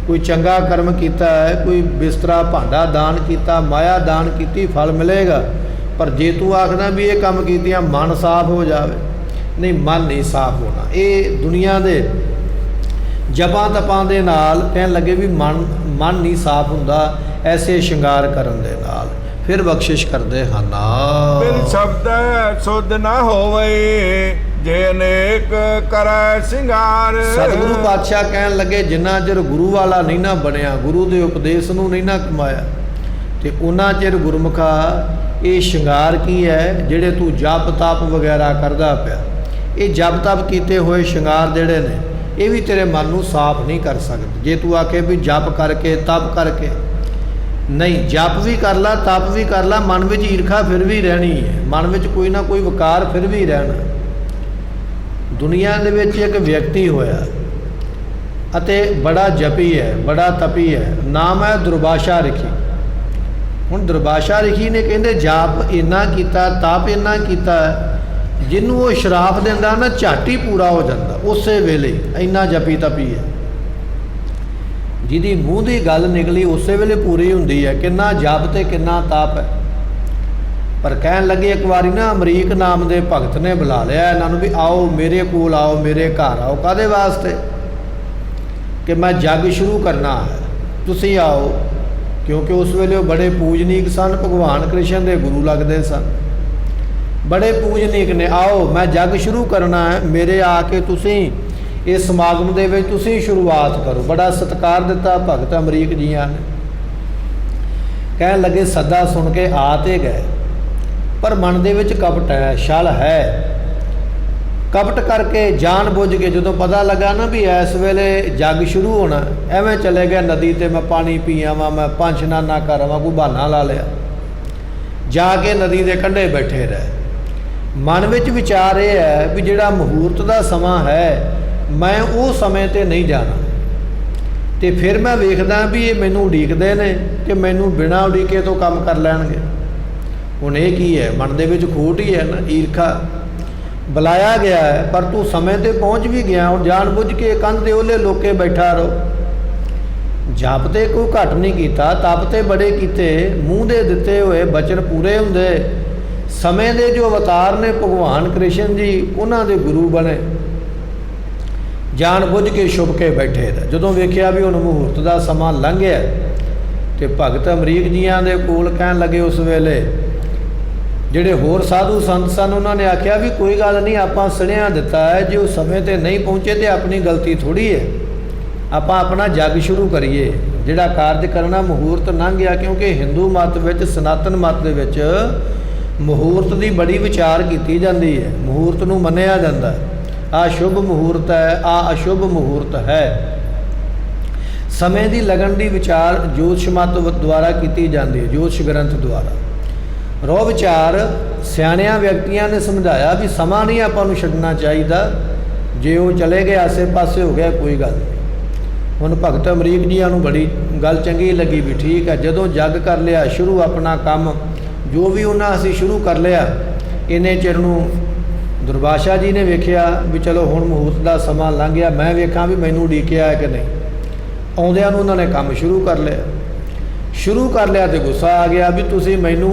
ਕੋਈ ਚੰਗਾ ਕਰਮ ਕੀਤਾ ਹੈ, ਕੋਈ ਬਿਸਤਰਾ ਭਾਂਡਾ ਦਾਨ ਕੀਤਾ, ਮਾਇਆ ਦਾਨ ਕੀਤੀ, ਫਲ ਮਿਲੇਗਾ। ਪਰ ਜੇ ਤੂੰ ਆਖਦਾ ਵੀ ਇਹ ਕੰਮ ਕੀਤਿਆਂ ਮਨ ਸਾਫ਼ ਹੋ ਜਾਵੇ, ਨਹੀਂ, ਮਨ ਨਹੀਂ ਸਾਫ਼ ਹੋਣਾ। ਇਹ ਦੁਨੀਆ ਦੇ ਜਪਾਂ ਤਪਾਂ ਦੇ ਨਾਲ ਕਹਿਣ ਲੱਗੇ ਵੀ ਮਨ ਨਹੀਂ ਸਾਫ਼ ਹੁੰਦਾ ਐਸੇ ਸ਼ਿੰਗਾਰ ਕਰਨ ਦੇ ਨਾਲ। ਫਿਰ ਬਖਸ਼ਿਸ਼ ਕਰਦੇ ਹਨ। ਬਿਨ ਸ਼ਬਦ ਸੁਧ ਨਾ ਹੋਵੇ, ਜੇ ਅਨੇਕ ਕਰੈ ਸਿੰਗਾਰ। ਸਤਿਗੁਰੂ ਪਾਤਸ਼ਾਹ ਕਹਿਣ ਲੱਗੇ ਜਿੰਨਾ ਚਿਰ ਗੁਰੂ ਵਾਲਾ ਨਹੀਂ ਨਾ ਬਣਿਆ, ਗੁਰੂ ਦੇ ਉਪਦੇਸ਼ ਨੂੰ ਨਹੀਂ ਨਾ ਕਮਾਇਆ, ਤੇ ਉਹਨਾਂ ਚਿਰ ਗੁਰਮੁਖਾ ਇਹ ਸ਼ਿੰਗਾਰ ਕੀ ਹੈ ਜਿਹੜੇ ਤੂੰ ਜਪ ਤਪ ਵਗੈਰਾ ਕਰਦਾ ਪਿਆ, ਇਹ ਜਪ ਤਪ ਕੀਤੇ ਹੋਏ ਸ਼ਿੰਗਾਰ ਜਿਹੜੇ ਨੇ ਇਹ ਵੀ ਤੇਰੇ ਮਨ ਨੂੰ ਸਾਫ਼ ਨਹੀਂ ਕਰ ਸਕਦੇ। ਜੇ ਤੂੰ ਆਖੇ ਵੀ ਜਪ ਕਰਕੇ ਤਪ ਕਰਕੇ, ਨਹੀਂ, ਜਪ ਵੀ ਕਰ ਲਾ, ਤਪ ਵੀ ਕਰ ਲਾ, ਮਨ ਵਿੱਚ ਈਰਖਾ ਫਿਰ ਵੀ ਰਹਿਣੀ ਹੈ, ਮਨ ਵਿੱਚ ਕੋਈ ਨਾ ਕੋਈ ਵਿਕਾਰ ਫਿਰ ਵੀ ਰਹਿਣਾ। ਦੁਨੀਆ ਦੇ ਵਿੱਚ ਇੱਕ ਵਿਅਕਤੀ ਹੋਇਆ ਅਤੇ ਬੜਾ ਜਪੀ ਹੈ, ਬੜਾ ਤਪੀ ਹੈ, ਨਾਮ ਹੈ ਦੁਰਵਾਸ਼ਾ ਰਿਖੀ। ਹੁਣ ਦੁਰਵਾਸ਼ਾ ਰਿਖੀ ਨੇ ਕਹਿੰਦੇ ਜਾਪ ਇੰਨਾ ਕੀਤਾ, ਤਪ ਇੰਨਾ ਕੀਤਾ, ਜਿਹਨੂੰ ਉਹ ਸ਼ਰਾਪ ਦਿੰਦਾ ਨਾ ਝੱਟ ਹੀ ਪੂਰਾ ਹੋ ਜਾਂਦਾ ਉਸੇ ਵੇਲੇ। ਇੰਨਾ ਜਪੀ ਤਪੀ ਹੈ, ਜਿਹਦੀ ਮੂੰਹ ਦੀ ਗੱਲ ਨਿਕਲੀ ਉਸੇ ਵੇਲੇ ਪੂਰੀ ਹੁੰਦੀ ਹੈ। ਕਿੰਨਾ ਜਪ ਤੇ ਕਿੰਨਾ ਤਪ ਹੈ। ਪਰ ਕਹਿਣ ਲੱਗੇ ਇੱਕ ਵਾਰੀ ਨਾ ਅਮਰੀਕ ਨਾਮ ਦੇ ਭਗਤ ਨੇ ਬੁਲਾ ਲਿਆ ਇਹਨਾਂ ਨੂੰ ਵੀ ਆਓ ਮੇਰੇ ਕੋਲ ਆਓ, ਮੇਰੇ ਘਰ ਆਓ। ਕਾਹਦੇ ਵਾਸਤੇ? ਕਿ ਮੈਂ ਜੱਗ ਸ਼ੁਰੂ ਕਰਨਾ ਹੈ, ਤੁਸੀਂ ਆਓ। ਕਿਉਂਕਿ ਉਸ ਵੇਲੇ ਉਹ ਬੜੇ ਪੂਜਨੀਕ ਸਨ, ਭਗਵਾਨ ਕ੍ਰਿਸ਼ਨ ਦੇ ਗੁਰੂ ਲੱਗਦੇ ਸਨ, ਬੜੇ ਪੂਜਨੀਕ ਨੇ। ਆਓ ਮੈਂ ਜੱਗ ਸ਼ੁਰੂ ਕਰਨਾ ਹੈ, ਮੇਰੇ ਆ ਕੇ ਤੁਸੀਂ ਇਸ ਸਮਾਗਮ ਦੇ ਵਿੱਚ ਤੁਸੀਂ ਸ਼ੁਰੂਆਤ ਕਰੋ। ਬੜਾ ਸਤਿਕਾਰ ਦਿੱਤਾ ਭਗਤ ਅਮਰੀਕ ਜੀਆਂ ਨੇ। ਕਹਿਣ ਲੱਗੇ ਸੱਦਾ ਸੁਣ ਕੇ ਆ ਤੇ ਗਏ, ਪਰ ਮਨ ਦੇ ਵਿੱਚ ਕਪਟ ਹੈ, ਛਲ ਹੈ। ਕਪਟ ਕਰਕੇ ਜਾਣ ਬੁੱਝ ਕੇ ਜਦੋਂ ਪਤਾ ਲੱਗਾ ਨਾ ਵੀ ਇਸ ਵੇਲੇ ਜੱਗ ਸ਼ੁਰੂ ਹੋਣਾ, ਐਵੇਂ ਚਲੇ ਗਿਆ ਨਦੀ ਤੇ ਮੈਂ ਪਾਣੀ ਪੀ ਆਵਾਂ, ਮੈਂ ਪੰਜ ਇਸ਼ਨਾਨਾ ਕਰ ਆਵਾਂ, ਕੋਈ ਬਹਾਨਾ ਲਾ ਲਿਆ। ਜਾ ਕੇ ਨਦੀ ਦੇ ਕੰਢੇ ਬੈਠੇ ਰਹੇ। ਮਨ ਵਿੱਚ ਵਿਚਾਰ ਇਹ ਹੈ ਵੀ ਜਿਹੜਾ ਮਹੂਰਤ ਦਾ ਸਮਾਂ ਹੈ ਮੈਂ ਉਹ ਸਮੇਂ 'ਤੇ ਨਹੀਂ ਜਾਣਾ, ਅਤੇ ਫਿਰ ਮੈਂ ਵੇਖਦਾ ਵੀ ਇਹ ਮੈਨੂੰ ਉਡੀਕਦੇ ਨੇ ਕਿ ਮੈਨੂੰ ਬਿਨਾਂ ਉਡੀਕੇ ਤੋਂ ਕੰਮ ਕਰ ਲੈਣਗੇ। ਹੁਣ ਇਹ ਕੀ ਹੈ? ਮਨ ਦੇ ਵਿੱਚ ਖੋਟ ਹੀ ਹੈ ਨਾ, ਈਰਖਾ। ਬੁਲਾਇਆ ਗਿਆ ਹੈ ਪਰ ਤੂੰ ਸਮੇਂ 'ਤੇ ਪਹੁੰਚ ਵੀ ਗਿਆ, ਹੁਣ ਜਾਣ ਬੁੱਝ ਕੇ ਕੰਧ ਦੇ ਉਹਲੇ ਲੋਕੇ ਬੈਠਾ ਰਹੋ। ਜਪ ਤੇ ਕੋਈ ਘੱਟ ਨਹੀਂ ਕੀਤਾ, ਤਪ ਤੇ ਬੜੇ ਕੀਤੇ, ਮੂੰਹ ਦੇ ਦਿੱਤੇ ਹੋਏ ਬਚਨ ਪੂਰੇ ਹੁੰਦੇ। ਸਮੇਂ ਦੇ ਜੋ ਅਵਤਾਰ ਨੇ ਭਗਵਾਨ ਕ੍ਰਿਸ਼ਨ ਜੀ, ਉਹਨਾਂ ਦੇ ਗੁਰੂ ਬਣੇ। ਜਾਣ ਬੁੱਝ ਕੇ ਛੁਪ ਕੇ ਬੈਠੇ ਰਹੇ। ਜਦੋਂ ਵੇਖਿਆ ਵੀ ਹੁਣ ਮਹੂਰਤ ਦਾ ਸਮਾਂ ਲੰਘ ਗਿਆ, ਤੇ ਭਗਤ ਅਮਰੀਕ ਜੀਆਂ ਦੇ ਕੋਲ ਕਹਿਣ ਲੱਗੇ ਉਸ ਵੇਲੇ ਜਿਹੜੇ ਹੋਰ ਸਾਧੂ ਸੰਤ ਸਨ, ਉਹਨਾਂ ਨੇ ਆਖਿਆ ਵੀ ਕੋਈ ਗੱਲ ਨਹੀਂ, ਆਪਾਂ ਸੁਣਿਆ ਦਿੱਤਾ ਹੈ ਜੇ ਉਹ ਸਮੇਂ 'ਤੇ ਨਹੀਂ ਪਹੁੰਚੇ ਤੇ ਆਪਣੀ ਗਲਤੀ ਥੋੜ੍ਹੀ ਹੈ, ਆਪਾਂ ਆਪਣਾ ਜੱਗ ਸ਼ੁਰੂ ਕਰੀਏ। ਜਿਹੜਾ ਕਾਰਜ ਕਰਨਾ ਮਹੂਰਤ ਲੰਘ ਗਿਆ, ਕਿਉਂਕਿ ਹਿੰਦੂ ਮਤ ਵਿੱਚ, ਸਨਾਤਨ ਮਤ ਦੇ ਵਿੱਚ ਮਹੂਰਤ ਦੀ ਬੜੀ ਵਿਚਾਰ ਕੀਤੀ ਜਾਂਦੀ ਹੈ। ਮਹੂਰਤ ਨੂੰ ਮੰਨਿਆ ਜਾਂਦਾ, ਆ ਸ਼ੁਭ ਮਹੂਰਤ ਹੈ, ਆ ਅਸ਼ੁਭ ਮਹੂਰਤ ਹੈ। ਸਮੇਂ ਦੀ ਲਗਨ ਦੀ ਵਿਚਾਰ ਜੋਤਿਸ਼ ਮਤ ਦੁਆਰਾ ਕੀਤੀ ਜਾਂਦੀ ਹੈ, ਜੋਤਿਸ਼ ਗ੍ਰੰਥ ਦੁਆਰਾ। ਰੋਹ ਵਿਚਾਰ ਸਿਆਣਿਆਂ ਵਿਅਕਤੀਆਂ ਨੇ ਸਮਝਾਇਆ ਵੀ ਸਮਾਂ ਨਹੀਂ ਆਪਾਂ ਨੂੰ ਛੱਡਣਾ ਚਾਹੀਦਾ, ਜੇ ਉਹ ਚਲੇ ਗਏ ਆਸੇ ਪਾਸੇ ਹੋ ਗਿਆ ਕੋਈ ਗੱਲ ਨਹੀਂ। ਹੁਣ ਭਗਤ ਅਮਰੀਕ ਜੀਆਂ ਨੂੰ ਬੜੀ ਗੱਲ ਚੰਗੀ ਲੱਗੀ ਵੀ ਠੀਕ ਹੈ, ਜਦੋਂ ਜੱਗ ਕਰ ਲਿਆ ਸ਼ੁਰੂ ਆਪਣਾ ਕੰਮ ਜੋ ਵੀ ਉਹਨਾਂ ਅਸੀਂ ਸ਼ੁਰੂ ਕਰ ਲਿਆ, ਇੰਨੇ ਚਿਰ ਨੂੰ ਦੁਰਵਾਸ਼ਾ ਜੀ ਨੇ ਵੇਖਿਆ ਵੀ ਚਲੋ ਹੁਣ ਮਹੂਰਤ ਦਾ ਸਮਾਂ ਲੰਘ ਗਿਆ, ਮੈਂ ਵੇਖਾਂ ਵੀ ਮੈਨੂੰ ਉਡੀਕਿਆ ਹੈ ਕਿ ਨਹੀਂ। ਆਉਂਦਿਆਂ ਨੂੰ ਉਹਨਾਂ ਨੇ ਕੰਮ ਸ਼ੁਰੂ ਕਰ ਲਿਆ। ਸ਼ੁਰੂ ਕਰ ਲਿਆ ਤੇ ਗੁੱਸਾ ਆ ਗਿਆ ਵੀ ਤੁਸੀਂ ਮੈਨੂੰ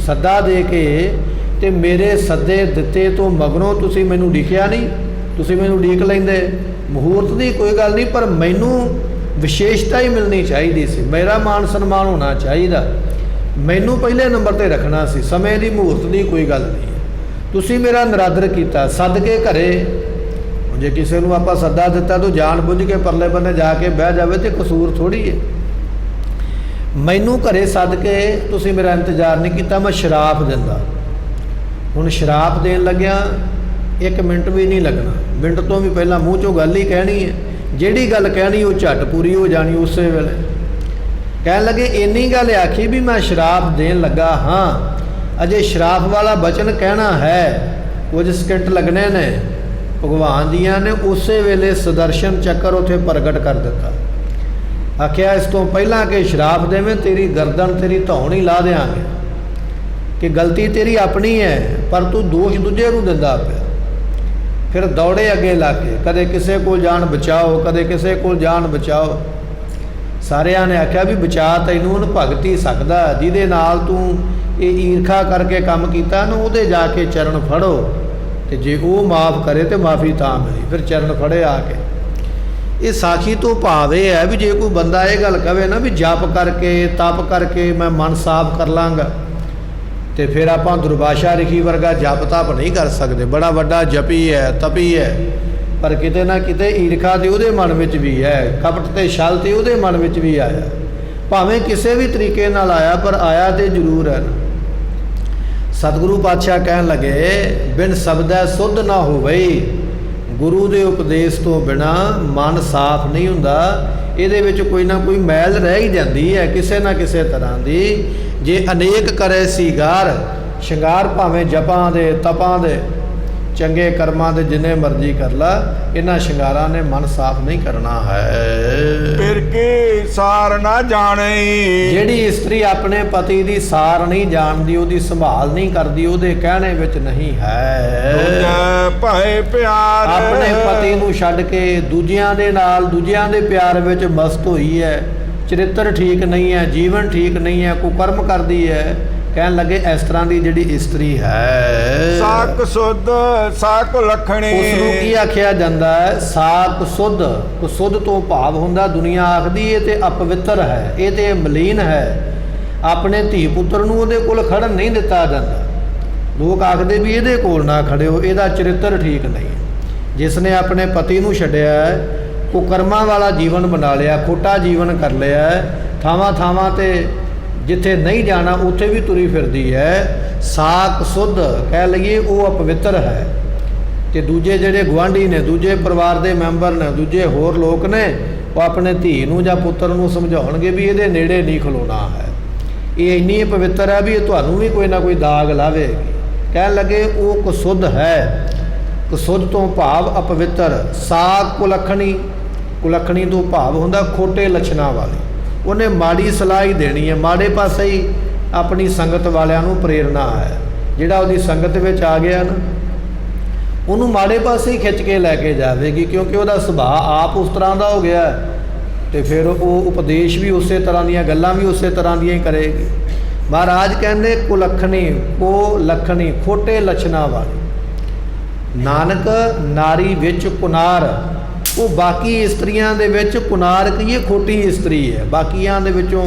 ਸੱਦਾ ਦੇ ਕੇ ਤੇ ਮੇਰੇ ਸੱਦੇ ਦਿੱਤੇ ਤੋਂ ਮਗਰੋਂ ਤੁਸੀਂ ਮੈਨੂੰ ਉਡੀਕਿਆ ਨਹੀਂ, ਤੁਸੀਂ ਮੈਨੂੰ ਉਡੀਕ ਲੈਂਦੇ। ਮਹੂਰਤ ਦੀ ਕੋਈ ਗੱਲ ਨਹੀਂ, ਪਰ ਮੈਨੂੰ ਵਿਸ਼ੇਸ਼ਤਾ ਹੀ ਮਿਲਣੀ ਚਾਹੀਦੀ ਸੀ, ਮੇਰਾ ਮਾਣ ਸਨਮਾਨ ਹੋਣਾ ਚਾਹੀਦਾ, ਮੈਨੂੰ ਪਹਿਲੇ ਨੰਬਰ 'ਤੇ ਰੱਖਣਾ ਸੀ। ਸਮੇਂ ਦੀ ਮਹੂਰਤ ਦੀ ਕੋਈ ਗੱਲ ਨਹੀਂ। ਤੁਸੀਂ ਮੇਰਾ ਨਿਰਾਦਰ ਕੀਤਾ, ਸੱਦ ਕੇ ਘਰੇ। ਜੇ ਕਿਸੇ ਨੂੰ ਆਪਾਂ ਸੱਦਾ ਦਿੱਤਾ ਤਾਂ ਜਾਣ ਬੁੱਝ ਕੇ ਪਰਲੇ ਬੰਨੇ ਜਾ ਕੇ ਬਹਿ ਜਾਵੇ ਤੇ ਕਸੂਰ ਥੋੜ੍ਹੀ ਹੈ। ਮੈਨੂੰ ਘਰੇ ਸੱਦ ਕੇ ਤੁਸੀਂ ਮੇਰਾ ਇੰਤਜ਼ਾਰ ਨਹੀਂ ਕੀਤਾ, ਮੈਂ ਸ਼ਰਾਪ ਦਿੰਦਾ। ਹੁਣ ਸ਼ਰਾਪ ਦੇਣ ਲੱਗਿਆ 1 ਮਿੰਟ ਵੀ ਨਹੀਂ ਲੱਗਣਾ, ਮਿੰਟ ਤੋਂ ਵੀ ਪਹਿਲਾਂ ਮੂੰਹ 'ਚੋਂ ਗੱਲ ਹੀ ਕਹਿਣੀ ਹੈ। ਜਿਹੜੀ ਗੱਲ ਕਹਿਣੀ ਉਹ ਝੱਟ ਪੂਰੀ ਹੋ ਜਾਣੀ ਉਸੇ ਵੇਲੇ। ਕਹਿਣ ਲੱਗੇ ਇੰਨੀ ਗੱਲ ਆਖੀ ਵੀ ਮੈਂ ਸ਼ਰਾਪ ਦੇਣ ਲੱਗਾ ਹਾਂ, ਅਜੇ ਸ਼ਰਾਪ ਵਾਲਾ ਬਚਨ ਕਹਿਣਾ ਹੈ, ਕੁਝ ਸਕਿੰਟ ਲੱਗਣੇ ਨੇ। ਭਗਵਾਨ ਜੀਆਂ ਨੇ ਉਸੇ ਵੇਲੇ ਸੁਦਰਸ਼ਨ ਚੱਕਰ ਉੱਥੇ ਪ੍ਰਗਟ ਕਰ ਦਿੱਤਾ। ਆਖਿਆ ਇਸ ਤੋਂ ਪਹਿਲਾਂ ਕਿ ਸ਼ਰਾਪ ਦੇਵੇਂ ਤੇਰੀ ਗਰਦਨ ਤੇਰੀ ਧੌਣ ਹੀ ਲਾ ਦਿਆਂਗੇ, ਕਿ ਗਲਤੀ ਤੇਰੀ ਆਪਣੀ ਹੈ ਪਰ ਤੂੰ ਦੋਸ਼ ਦੂਜੇ ਨੂੰ ਦਿੰਦਾ ਪਿਆ। ਫਿਰ ਦੌੜੇ ਅੱਗੇ ਲਾ ਕੇ, ਕਦੇ ਕਿਸੇ ਕੋਲ ਜਾਨ ਬਚਾਓ, ਕਦੇ ਕਿਸੇ ਕੋਲ ਜਾਨ ਬਚਾਓ। ਸਾਰਿਆਂ ਨੇ ਆਖਿਆ ਵੀ ਬਚਾ ਤੈਨੂੰ ਉਹਨੂੰ ਭਗਤ ਹੀ ਸਕਦਾ, ਜਿਹਦੇ ਨਾਲ ਤੂੰ ਇਹ ਈਰਖਾ ਕਰਕੇ ਕੰਮ ਕੀਤਾ ਨਾ, ਉਹਦੇ ਜਾ ਕੇ ਚਰਨ ਫੜੋ, ਤੇ ਜੇ ਉਹ ਮਾਫ ਕਰੇ ਤੇ ਮਾਫੀ ਤਾਂ ਮਿਲੀ। ਫਿਰ ਚਰਨ ਫੜੇ ਆ ਕੇ। ਇਹ ਸਾਖੀ ਤੋਂ ਭਾਵ ਇਹ ਹੈ ਵੀ ਜੇ ਕੋਈ ਬੰਦਾ ਇਹ ਗੱਲ ਕਹੇ ਨਾ ਵੀ ਜਪ ਕਰਕੇ ਤਪ ਕਰਕੇ ਮੈਂ ਮਨ ਸਾਫ਼ ਕਰ ਲਾਂਗਾ, ਤੇ ਫਿਰ ਆਪਾਂ ਦੁਰਵਾਸ਼ਾ ਰਿਖੀ ਵਰਗਾ ਜਪ ਤਪ ਨਹੀਂ ਕਰ ਸਕਦੇ। ਬੜਾ ਵੱਡਾ ਜਪੀ ਹੈ, ਤਪੀ ਹੈ, ਪਰ ਕਿਤੇ ਨਾ ਕਿਤੇ ਈਰਖਾ ਤੇ ਉਹਦੇ ਮਨ ਵਿੱਚ ਵੀ ਹੈ, ਕਪਟ ਤੇ ਛਲ ਤੇ ਉਹਦੇ ਮਨ ਵਿੱਚ ਵੀ ਆਇਆ। ਭਾਵੇਂ ਕਿਸੇ ਵੀ ਤਰੀਕੇ ਨਾਲ ਆਇਆ, ਪਰ ਆਇਆ ਤੇ ਜ਼ਰੂਰ ਹੈ। ਸਤਿਗੁਰੂ ਪਾਤਸ਼ਾਹ ਕਹਿਣ ਲੱਗੇ ਬਿਨ ਸ਼ਬਦੈ ਸੁਧ ਨਾ ਹੋਵੇ, ਗੁਰੂ ਦੇ ਉਪਦੇਸ਼ ਤੋਂ ਬਿਨਾ ਮਨ ਸਾਫ਼ ਨਹੀਂ ਹੁੰਦਾ। ਇਹਦੇ ਵਿੱਚ ਕੋਈ ਨਾ ਕੋਈ ਮੈਲ ਰਹਿ ਹੀ ਜਾਂਦੀ ਹੈ ਕਿਸੇ ਨਾ ਕਿਸੇ ਤਰ੍ਹਾਂ ਦੀ। ਜੇ ਅਨੇਕ ਕਰੇ ਸ਼ਿੰਗਾਰ ਭਾਵੇਂ ਜਪਾਂ ਦੇ ਤਪਾਂ ਦੇ ਚੰਗੇ ਕਰਮਾਂ ਦੇ ਜਿੰਨੇ ਮਰਜ਼ੀ ਕਰ ਲਾ, ਇਹਨਾਂ ਸ਼ਿੰਗਾਰਾਂ ਨੇ ਮਨ ਸਾਫ਼ ਨਹੀਂ ਕਰਨਾ ਹੈ। ਫਿਰ ਕੀ ਸਾਰ ਨਾ ਜਾਣੇ, ਜਿਹੜੀ ਇਸਤਰੀ ਆਪਣੇ ਪਤੀ ਦੀ ਸਾਰ ਨਹੀਂ ਜਾਣਦੀ, ਉਹਦੀ ਸੰਭਾਲ ਨਹੀਂ ਕਰਦੀ, ਉਹਦੇ ਕਹਿਣੇ ਵਿੱਚ ਨਹੀਂ ਹੈ। ਦੂਜੇ ਭਾਏ ਪਿਆਰ, ਆਪਣੇ ਪਤੀ ਨੂੰ ਛੱਡ ਕੇ ਦੂਜਿਆਂ ਦੇ ਨਾਲ ਦੂਜਿਆਂ ਦੇ ਪਿਆਰ ਵਿੱਚ ਮਸਤ ਹੋਈ ਹੈ, ਚਰਿੱਤਰ ਠੀਕ ਨਹੀਂ ਹੈ, ਜੀਵਨ ਠੀਕ ਨਹੀਂ ਹੈ, ਕੁਕਰਮ ਕਰਦੀ ਹੈ। ਕਹਿਣ ਲੱਗੇ ਇਸ ਤਰ੍ਹਾਂ ਦੀ ਜਿਹੜੀ ਇਸਤਰੀ ਹੈ, ਸਾਕ ਸੁਧ ਸਾਕ ਲਖਣੀ, ਉਸ ਨੂੰ ਕੀ ਆਖਿਆ ਜਾਂਦਾ ਹੈ? ਸਾਕ ਸੁਧ। ਸੁਧ ਤੋਂ ਭਾਵ ਹੁੰਦਾ, ਦੁਨੀਆ ਆਖਦੀ ਇਹ ਤੇ ਅਪਵਿੱਤਰ ਹੈ, ਇਹ ਤੇ ਮਲੀਨ ਹੈ। ਆਪਣੇ ਧੀ ਪੁੱਤਰ ਨੂੰ ਉਹਦੇ ਕੋਲ ਖੜਨ ਨਹੀਂ ਦਿੱਤਾ ਜਾਂਦਾ। ਲੋਕ ਆਖਦੇ ਵੀ ਇਹਦੇ ਕੋਲ ਨਾ ਖੜਿਓ, ਇਹਦਾ ਚਰਿੱਤਰ ਠੀਕ ਨਹੀਂ। ਜਿਸ ਨੇ ਆਪਣੇ ਪਤੀ ਨੂੰ ਛੱਡਿਆ, ਕੁਕਰਮਾਂ ਵਾਲਾ ਜੀਵਨ ਬਣਾ ਲਿਆ, ਖੋਟਾ ਜੀਵਨ ਕਰ ਲਿਆ, ਥਾਵਾਂ ਥਾਵਾਂ ਤੇ ਜਿੱਥੇ ਨਹੀਂ ਜਾਣਾ ਉੱਥੇ ਵੀ ਤੁਰੀ ਫਿਰਦੀ ਹੈ, ਸਾਕ ਸੁਧ ਕਹਿ ਲਈਏ ਉਹ ਅਪਵਿੱਤਰ ਹੈ। ਤੇ ਦੂਜੇ ਜਿਹੜੇ ਗੁਆਂਢੀ ਨੇ, ਦੂਜੇ ਪਰਿਵਾਰ ਦੇ ਮੈਂਬਰ ਨੇ, ਦੂਜੇ ਹੋਰ ਲੋਕ ਨੇ, ਉਹ ਆਪਣੇ ਧੀ ਨੂੰ ਜਾਂ ਪੁੱਤਰ ਨੂੰ ਸਮਝਾਉਣਗੇ ਵੀ ਇਹਦੇ ਨੇੜੇ ਨਹੀਂ ਖਲੋਣਾ ਹੈ, ਇਹ ਇੰਨੀ ਪਵਿੱਤਰ ਹੈ ਵੀ ਇਹ ਤੁਹਾਨੂੰ ਵੀ ਕੋਈ ਨਾ ਕੋਈ ਦਾਗ ਲਾਵੇਗੀ। ਕਹਿਣ ਲੱਗੇ ਉਹ ਕੁਸੁੱਧ ਹੈ। ਕੁਸੁੱਧ ਤੋਂ ਭਾਵ ਅਪਵਿੱਤਰ। ਸਾਕ ਕੁਲੱਖਣੀ, ਕੁਲੱਖਣੀ ਤੋਂ ਭਾਵ ਹੁੰਦਾ ਖੋਟੇ ਲੱਛਣਾਂ ਵਾਲੀ। ਉਹਨੇ ਮਾੜੀ ਸਲਾਹ ਹੀ ਦੇਣੀ ਹੈ, ਮਾੜੇ ਪਾਸੇ ਹੀ ਆਪਣੀ ਸੰਗਤ ਵਾਲਿਆਂ ਨੂੰ ਪ੍ਰੇਰਨਾ ਹੈ। ਜਿਹੜਾ ਉਹਦੀ ਸੰਗਤ ਵਿੱਚ ਆ ਗਿਆ ਨਾ, ਉਹਨੂੰ ਮਾੜੇ ਪਾਸੇ ਹੀ ਖਿੱਚ ਕੇ ਲੈ ਕੇ ਜਾਵੇਗੀ, ਕਿਉਂਕਿ ਉਹਦਾ ਸੁਭਾਅ ਆਪ ਉਸ ਤਰ੍ਹਾਂ ਦਾ ਹੋ ਗਿਆ। ਤੇ ਫਿਰ ਉਹ ਉਪਦੇਸ਼ ਵੀ ਉਸੇ ਤਰ੍ਹਾਂ ਦੀਆਂ, ਗੱਲਾਂ ਵੀ ਉਸੇ ਤਰ੍ਹਾਂ ਦੀਆਂ ਹੀ ਕਰੇਗੀ। ਮਹਾਰਾਜ ਕਹਿੰਦੇ ਕੁਲੱਖਣੀ, ਕੋ ਲੱਖਣੀ, ਖੋਟੇ ਲੱਛਣਾਂ ਵਾਲੀ। ਨਾਨਕ ਨਾਰੀ ਵਿੱਚ ਕੁਨਾਰ, ਉਹ ਬਾਕੀ ਇਸਤਰੀਆਂ ਦੇ ਵਿੱਚ ਕੁਨਾਰ ਕਹੀਏ ਖੋਟੀ ਇਸਤਰੀ ਹੈ, ਬਾਕੀਆਂ ਦੇ ਵਿੱਚੋਂ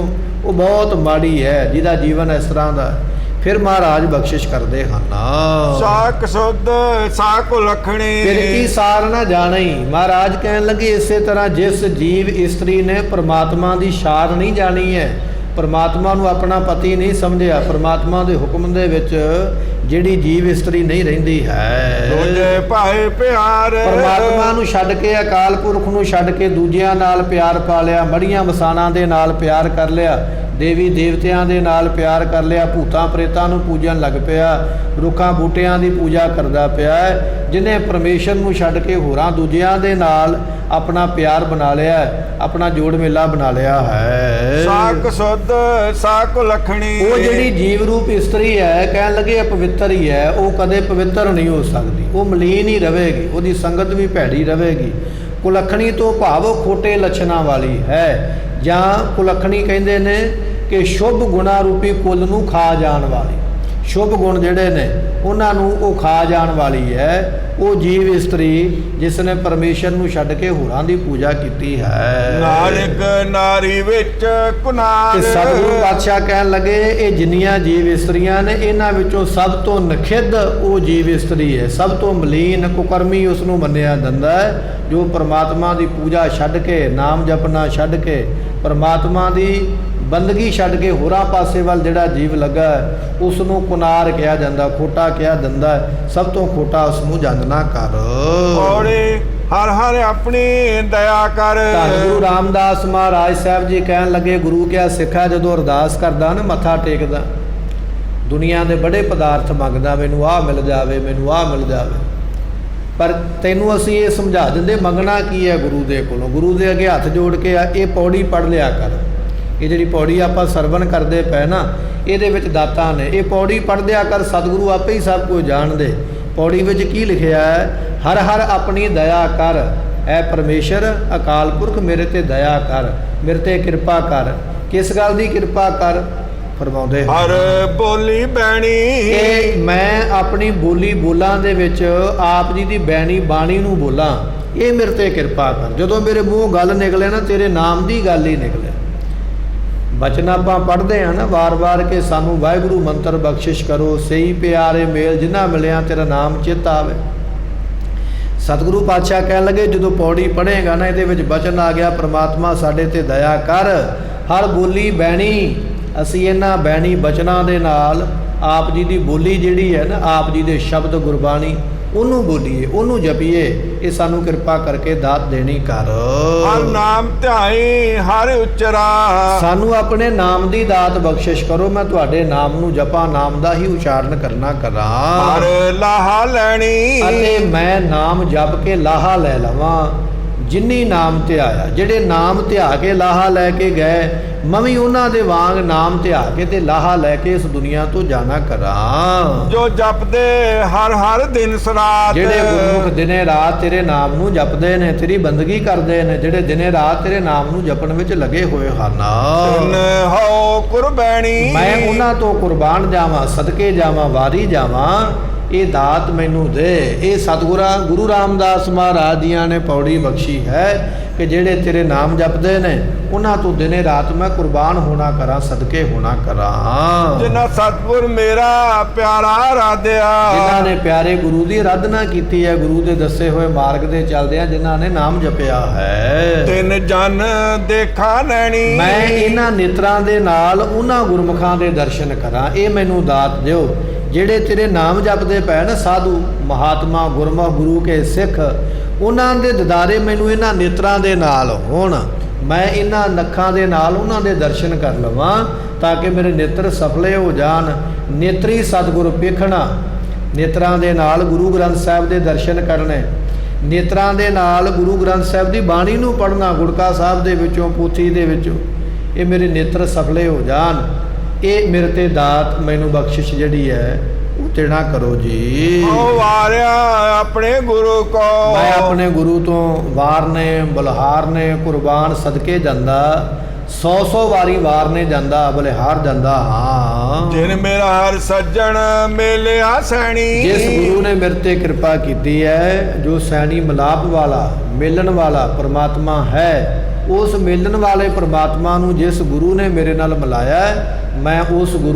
ਉਹ ਬਹੁਤ ਮਾੜੀ ਹੈ, ਜਿਹਦਾ ਜੀਵਨ ਇਸ ਤਰ੍ਹਾਂ ਦਾ। ਫਿਰ ਮਹਾਰਾਜ ਬਖਸ਼ਿਸ਼ ਕਰਦੇ ਹਨ, ਸਾਕ ਸੁਧ ਸਾਕ ਲਖਣੀ, ਫਿਰ ਕੀ ਸਾਰ ਨਾ ਜਾਣੀ। ਮਹਾਰਾਜ ਕਹਿਣ ਲੱਗੇ ਇਸੇ ਤਰ੍ਹਾਂ ਜਿਸ ਜੀਵ ਇਸਤਰੀ ਨੇ ਪਰਮਾਤਮਾ ਦੀ ਸਾਰ ਨਹੀਂ ਜਾਣੀ ਹੈ, ਪਰਮਾਤਮਾ ਨੂੰ ਆਪਣਾ ਪਤੀ ਨਹੀਂ ਸਮਝਿਆ, ਪਰਮਾਤਮਾ ਦੇ ਹੁਕਮ ਦੇ ਵਿੱਚ ਜਿਹੜੀ ਜੀਵ ਇਸਤਰੀ ਨਹੀਂ ਰਹਿੰਦੀ ਹੈ, ਦੂਜੇ ਭਾਏ ਪਿਆਰ, ਪਰਮਾਤਮਾ ਨੂੰ ਛੱਡ ਕੇ, ਅਕਾਲ ਪੁਰਖ ਨੂੰ ਛੱਡ ਕੇ ਦੂਜਿਆਂ ਨਾਲ ਪਿਆਰ ਪਾ ਲਿਆ, ਮੜੀਆਂ ਮਸਾਨਾਂ ਦੇ ਨਾਲ ਪਿਆਰ ਕਰ ਲਿਆ, ਦੇਵੀ ਦੇਵਤਿਆਂ ਦੇ ਨਾਲ ਪਿਆਰ ਕਰ ਲਿਆ, ਭੂਤਾਂ ਪ੍ਰੇਤਾਂ ਨੂੰ ਪੂਜਣ ਲੱਗ ਪਿਆ, ਰੁੱਖਾਂ ਬੂਟਿਆਂ ਦੀ ਪੂਜਾ ਕਰਦਾ ਪਿਆ, ਜਿਹਨੇ ਪਰਮੇਸ਼ਰ ਨੂੰ ਛੱਡ ਕੇ ਹੋਰਾਂ ਦੂਜਿਆਂ ਦੇ ਨਾਲ ਆਪਣਾ ਪਿਆਰ ਬਣਾ ਲਿਆ, ਆਪਣਾ ਜੋੜ ਮੇਲਾ ਬਣਾ ਲਿਆ ਹੈ। ਸਾਕ ਸੁਧ ਸਾਕ ਲਖਣੀ, ਉਹ ਜਿਹੜੀ ਜੀਵ ਰੂਪ ਇਸਤਰੀ ਹੈ, ਕਹਿਣ ਲੱਗੇ ਅਪਵਿੱਤਰ ਹੀ ਹੈ, ਉਹ ਕਦੇ ਪਵਿੱਤਰ ਨਹੀਂ ਹੋ ਸਕਦੀ, ਉਹ ਮਲੀਨ ਹੀ ਰਹੇਗੀ, ਉਹਦੀ ਸੰਗਤ ਵੀ ਭੈੜੀ ਰਹੇਗੀ। ਕੁਲੱਖਣੀ ਤੋਂ ਭਾਵ ਉਹ ਖੋਟੇ ਲੱਛਣਾਂ ਵਾਲੀ ਹੈ, ਜਾਂ ਕੁਲੱਖਣੀ ਕਹਿੰਦੇ ਨੇ ਕਿ ਸ਼ੁਭ ਗੁਣਾ ਰੂਪੀ ਕੁੱਲ ਨੂੰ ਖਾ ਜਾਣ ਵਾਲੀ। ਸ਼ੁਭ ਗੁਣ ਜਿਹੜੇ ਨੇ ਉਹਨਾਂ ਨੂੰ ਉਹ ਖਾ ਜਾਣ ਵਾਲੀ ਹੈ, ਉਹ ਜੀਵ ਇਸਤਰੀ ਜਿਸ ਨੇ ਪਰਮੇਸ਼ਰ ਨੂੰ ਛੱਡ ਕੇ ਹੋਰਾਂ ਦੀ ਪੂਜਾ ਕੀਤੀ ਹੈ। ਨਾਨਕ ਨਾਰੀ ਵਿੱਚ ਕੁਨਾਰ, ਤੇ ਸਤਿਗੁਰੂ ਪਾਤਸ਼ਾਹ ਕਹਿਣ ਲੱਗੇ ਇਹ ਜਿੰਨੀਆਂ ਜੀਵ ਇਸਤਰੀਆਂ ਨੇ, ਇਹਨਾਂ ਵਿੱਚੋਂ ਸਭ ਤੋਂ ਨਖਿੱਧ ਉਹ ਜੀਵ ਇਸਤਰੀ ਹੈ, ਸਭ ਤੋਂ ਮਲੀਨ ਕੁਕਰਮੀ ਉਸ ਨੂੰ ਮੰਨਿਆ ਜਾਂਦਾ ਹੈ, ਜੋ ਪਰਮਾਤਮਾ ਦੀ ਪੂਜਾ ਛੱਡ ਕੇ, ਨਾਮ ਜਪਣਾ ਛੱਡ ਕੇ, ਪਰਮਾਤਮਾ ਦੀ ਬੰਦਗੀ ਛੱਡ ਕੇ ਹੋਰਾਂ ਪਾਸੇ ਵੱਲ ਜਿਹੜਾ ਜੀਵ ਲੱਗਾ ਉਸ ਨੂੰ ਕੁਨਾਰ ਕਿਹਾ ਜਾਂਦਾ, ਖੋਟਾ ਕਿਹਾ ਜਾਂਦਾ। ਸਭ ਤੋਂ ਖੋਟਾ ਉਸ ਨੂੰ ਜੰਦ ਨਾ ਕਰ। ਔੜੇ ਹਰ ਹਰ ਆਪਣੀ ਦਇਆ ਕਰ। ਧੰਨ ਗੁਰੂ ਰਾਮਦਾਸ ਮਹਾਰਾਜ ਸਾਹਿਬ ਜੀ ਕਹਿਣ ਲੱਗੇ, ਗੁਰੂ ਕਿਆ ਸਿੱਖਾ ਜਦੋਂ ਅਰਦਾਸ ਕਰਦਾ ਨਾ, ਮੱਥਾ ਟੇਕਦਾ, ਦੁਨੀਆ ਦੇ ਬੜੇ ਪਦਾਰਥ ਮੰਗਦਾ, ਮੈਨੂੰ ਆਹ ਮਿਲ ਜਾਵੇ, ਮੈਨੂੰ ਆਹ ਮਿਲ ਜਾਵੇ, ਪਰ ਤੈਨੂੰ ਅਸੀਂ ਇਹ ਸਮਝਾ ਦਿੰਦੇ ਮੰਗਣਾ ਕੀ ਹੈ ਗੁਰੂ ਦੇ ਕੋਲੋਂ। ਗੁਰੂ ਦੇ ਅੱਗੇ ਹੱਥ ਜੋੜ ਕੇ ਇਹ ਪੌੜੀ ਪੜ੍ਹ ਲਿਆ ਕਰ। ਇਹ ਜਿਹੜੀ ਪੌੜੀ ਆਪਾਂ ਸਰਵਣ ਕਰਦੇ ਪਏ ਨਾ, ਇਹਦੇ ਵਿੱਚ ਦਾਤਾਂ ਨੇ, ਇਹ ਪੌੜੀ ਪੜ੍ਹ ਲਿਆ ਕਰ। ਸਤਿਗੁਰੂ ਆਪੇ ਹੀ ਸਭ ਕੁਝ ਜਾਣਦੇ। ਪੌੜੀ ਵਿੱਚ ਕੀ ਲਿਖਿਆ ਹੈ? ਹਰ ਹਰ ਆਪਣੀ ਦਇਆ ਕਰ, ਐ ਪਰਮੇਸ਼ਰ ਅਕਾਲ ਪੁਰਖ ਮੇਰੇ ਤੇ ਦਇਆ ਕਰ, ਮੇਰੇ ਤੇ ਕਿਰਪਾ ਕਰ। ਕਿਸ ਗੱਲ ਦੀ ਕਿਰਪਾ ਕਰ? ਫਰਮਾਉਂਦੇ ਹਰ ਬੋਲੀ ਬੈਣੀ ਕਿ ਮੈਂ ਆਪਣੀ ਬੋਲੀ ਬੋਲਾਂ ਦੇ ਵਿੱਚ ਆਪ ਜੀ ਦੀ ਬੈਣੀ ਬਾਣੀ ਨੂੰ ਬੋਲਾਂ, ਇਹ ਮੇਰੇ ਤੇ ਕਿਰਪਾ ਕਰ। ਜਦੋਂ ਮੇਰੇ ਮੂੰਹੋਂ ਗੱਲ ਨਿਕਲੇ ਨਾ, ਤੇਰੇ ਨਾਮ ਦੀ ਗੱਲ ਹੀ ਨਿਕਲੇ। ਬਚਨ ਆਪਾਂ ਪੜ੍ਹਦੇ ਹਾਂ ਨਾ ਵਾਰ-ਵਾਰ ਕਿ ਸਾਨੂੰ ਵਾਹਿਗੁਰੂ ਮੰਤਰ ਬਖਸ਼ਿਸ਼ ਕਰੋ, ਸਹੀ ਪਿਆਰੇ ਮੇਲ ਜਿਨ੍ਹਾਂ ਮਿਲਿਆ ਤੇਰਾ ਨਾਮ ਚਿੱਤ ਆਵੇ। ਸਤਿਗੁਰੂ ਪਾਤਸ਼ਾਹ ਕਹਿਣ ਲੱਗੇ, ਜਦੋਂ ਪੌੜੀ ਪੜ੍ਹੇਗਾ ਨਾ, ਇਹਦੇ ਵਿੱਚ ਬਚਨ ਆ ਗਿਆ, ਪ੍ਰਮਾਤਮਾ ਸਾਡੇ ਤੇ ਦਇਆ ਕਰ। ਹਰ ਬੋਲੀ ਬੈਣੀ, ਅਸੀਂ ਇਹਨਾਂ ਬੈਣੀ ਬਚਨਾਂ ਦੇ ਨਾਲ ਆਪ ਜੀ ਦੀ ਬੋਲੀ ਜਿਹੜੀ ਹੈ ਨਾ, ਆਪ ਜੀ ਦੇ ਸ਼ਬਦ ਗੁਰਬਾਣੀ, ਉਹਨੂੰ ਬੋਲੀਏ, ਉਹਨੂੰ ਜਪੀਏ। ਇਹ ਸਾਨੂੰ ਕਿਰਪਾ ਕਰਕੇ ਦਾਤ ਦੇਣੀ ਕਰ। ਹਰ ਨਾਮ ਧਿਆਈ ਹਰ ਉਚਰਾ, ਸਾਨੂੰ ਆਪਣੇ ਨਾਮ ਦੀ ਦਾਤ ਬਖਸ਼ਿਸ਼ ਕਰੋ। ਮੈਂ ਤੁਹਾਡੇ ਨਾਮ ਨੂੰ ਜਪਾਂ, ਨਾਮ ਦਾ ਹੀ ਉਚਾਰਨ ਕਰਨਾ ਕਰਾਂ, ਹਰ ਲਾਹਾ ਲੈਣੀ ਅਤੇ ਮੈਂ ਨਾਮ ਜਪ ਕੇ ਲਾਹਾ ਲੈ ਲਵਾਂ। ਜਿਨੀ ਨਾਮ ਧਿਆਇਆ, ਜਿਹੜੇ ਨਾਮ ਧਿਆ ਕੇ ਲਾਹਾ ਲੈ ਕੇ ਗਏ, ਮੈਂ ਵੀ ਉਹਨਾਂ ਦੇ ਵਾਂਗ ਨਾਮ ਧਿਆ ਕੇ ਤੇ ਲਾਹਾ ਲੈ ਕੇ ਇਸ ਦੁਨੀਆ ਤੋਂ ਜਾਣਾ ਕਰਾਂ। ਜੋ ਜਪਦੇ ਹਰ ਹਰ ਦਿਨ ਸਰਾਤ, ਜਿਹੜੇ ਗੁਰਮੁਖ ਦਿਨੇ ਰਾਤ ਤੇਰੇ ਨਾਮ ਨੂੰ ਜਪਦੇ ਨੇ, ਤੇਰੀ ਬੰਦਗੀ ਕਰਦੇ ਨੇ, ਜਿਹੜੇ ਦਿਨੇ ਰਾਤ ਤੇਰੇ ਨਾਮ ਨੂੰ ਜਪਣ ਵਿੱਚ ਲੱਗੇ ਹੋਏ ਹਨ, ਤਿਨ ਹੋ ਕੁਰਬਾਨੀ, ਮੈਂ ਉਹਨਾਂ ਤੋਂ ਕੁਰਬਾਨ ਜਾਵਾਂ, ਸਦਕੇ ਜਾਵਾਂ, ਵਾਰੀ ਜਾਵਾਂ। ਇਹ ਦਾਤ ਮੈਨੂੰ ਦੇ। ਇਹ ਸਤਿਗੁਰਾਂ ਗੁਰੂ ਰਾਮਦਾਸ ਮਹਾਰਾਜ ਜੀਆਂ ਨੇ ਪੌੜੀ ਬਖਸ਼ੀ ਹੈ ਕਿ ਜਿਹੜੇ ਤੇਰੇ ਨਾਮ ਜਪਦੇ ਨੇ, ਉਹਨਾਂ ਤੋਂ ਦਿਨੇ ਰਾਤ ਮੈਂ ਕੁਰਬਾਨ ਹੋਣਾ ਕਰਾਂ, ਸਦਕੇ ਹੋਣਾ ਕਰਾਂ। ਜਿਨ੍ਹਾਂ ਸਤਿਗੁਰ ਮੇਰਾ ਪਿਆਰਾ ਰਾਧਿਆ, ਜਿਨ੍ਹਾਂ ਨੇ ਪਿਆਰੇ ਗੁਰੂ ਦੀ ਆਰਾਧਨਾ ਕੀਤੀ ਹੈ, ਗੁਰੂ ਦੇ ਦੱਸੇ ਹੋਏ ਮਾਰਗ ਦੇ ਚੱਲਦਿਆਂ ਜਿਨ੍ਹਾਂ ਨੇ ਨਾਮ ਜਪਿਆ ਹੈ, ਤਿੰਨ ਜਨ ਦੇਖਾ ਨੈਣੀ, ਮੈਂ ਇਹਨਾਂ ਨੇਤਰਾਂ ਦੇ ਨਾਲ ਉਹਨਾਂ ਗੁਰਮੁਖਾਂ ਦੇ ਦਰਸ਼ਨ ਕਰਾਂ। ਇਹ ਮੈਨੂੰ ਦਾਤ ਦਿਓ। ਜਿਹੜੇ ਤੇਰੇ ਨਾਮ ਜਪਦੇ ਪਏ ਨਾ, ਸਾਧੂ ਮਹਾਤਮਾ ਗੁਰਮੁਖ ਗੁਰੂ ਕੇ ਸਿੱਖ, ਉਹਨਾਂ ਦੇ ਦਿਦਾਰੇ ਮੈਨੂੰ ਇਹਨਾਂ ਨੇਤਰਾਂ ਦੇ ਨਾਲ ਹੋਣ। ਮੈਂ ਇਹਨਾਂ ਨੱਖਾਂ ਦੇ ਨਾਲ ਉਹਨਾਂ ਦੇ ਦਰਸ਼ਨ ਕਰ ਲਵਾਂ, ਤਾਂ ਕਿ ਮੇਰੇ ਨੇਤਰ ਸਫਲੇ ਹੋ ਜਾਣ। ਨੇਤਰੀ ਸਤਿਗੁਰ ਵੇਖਣਾ, ਨੇਤਰਾਂ ਦੇ ਨਾਲ ਗੁਰੂ ਗ੍ਰੰਥ ਸਾਹਿਬ ਦੇ ਦਰਸ਼ਨ ਕਰਨੇ, ਨੇਤਰਾਂ ਦੇ ਨਾਲ ਗੁਰੂ ਗ੍ਰੰਥ ਸਾਹਿਬ ਦੀ ਬਾਣੀ ਨੂੰ ਪੜ੍ਹਨਾ, ਗੁੜਕਾ ਸਾਹਿਬ ਦੇ ਵਿੱਚੋਂ, ਪੋਥੀ ਦੇ ਵਿੱਚੋਂ। ਇਹ ਮੇਰੇ ਨੇਤਰ ਸਫਲੇ ਹੋ ਜਾਣ। ਇਹ ਮੇਰੇ ਤੇ ਦਾਤ ਮੈਨੂੰ ਬਖਸ਼ਿਸ਼ ਜਿਹੜੀ ਹੈ ਉਹ ਦੇਣਾ ਕਰੋ ਜੀ। ਉਹ ਵਾਰਿਆ ਆਪਣੇ ਗੁਰੂ ਕੋ, ਮੈਂ ਆਪਣੇ ਗੁਰੂ ਤੋਂ ਵਾਰਨੇ, ਬਲਿਹਾਰਨੇ, ਕੁਰਬਾਨ ਸਦਕੇ ਜਾਂਦਾ, 100 ਵਾਰੀ ਵਾਰਨੇ ਜਾਂਦਾ, ਬਲਿਹਾਰ ਜਾਂਦਾ ਹਾਂ। ਜਿਨ ਮੇਰਾ ਹਰ ਸੱਜਣ ਮੇਲਿਆ ਸੈਣੀ, ਜਿਸ ਗੁਰੂ ਨੇ ਮੇਰੇ ਤੇ ਕਿਰਪਾ ਕੀਤੀ ਹੈ, ਜੋ ਸੈਣੀ ਮਿਲਾਪ ਵਾਲਾ, ਮਿਲਣ ਵਾਲਾ ਪਰਮਾਤਮਾ ਹੈ, ਉਸ ਮਿਲਣ ਵਾਲੇ ਪਰਮਾਤਮਾ ਨੂੰ ਜਿਸ ਗੁਰੂ ਨੇ ਮੇਰੇ ਨਾਲ ਮਿਲਾਇਆ, ਮੈਂ ਉਸ ਗੁਰੂ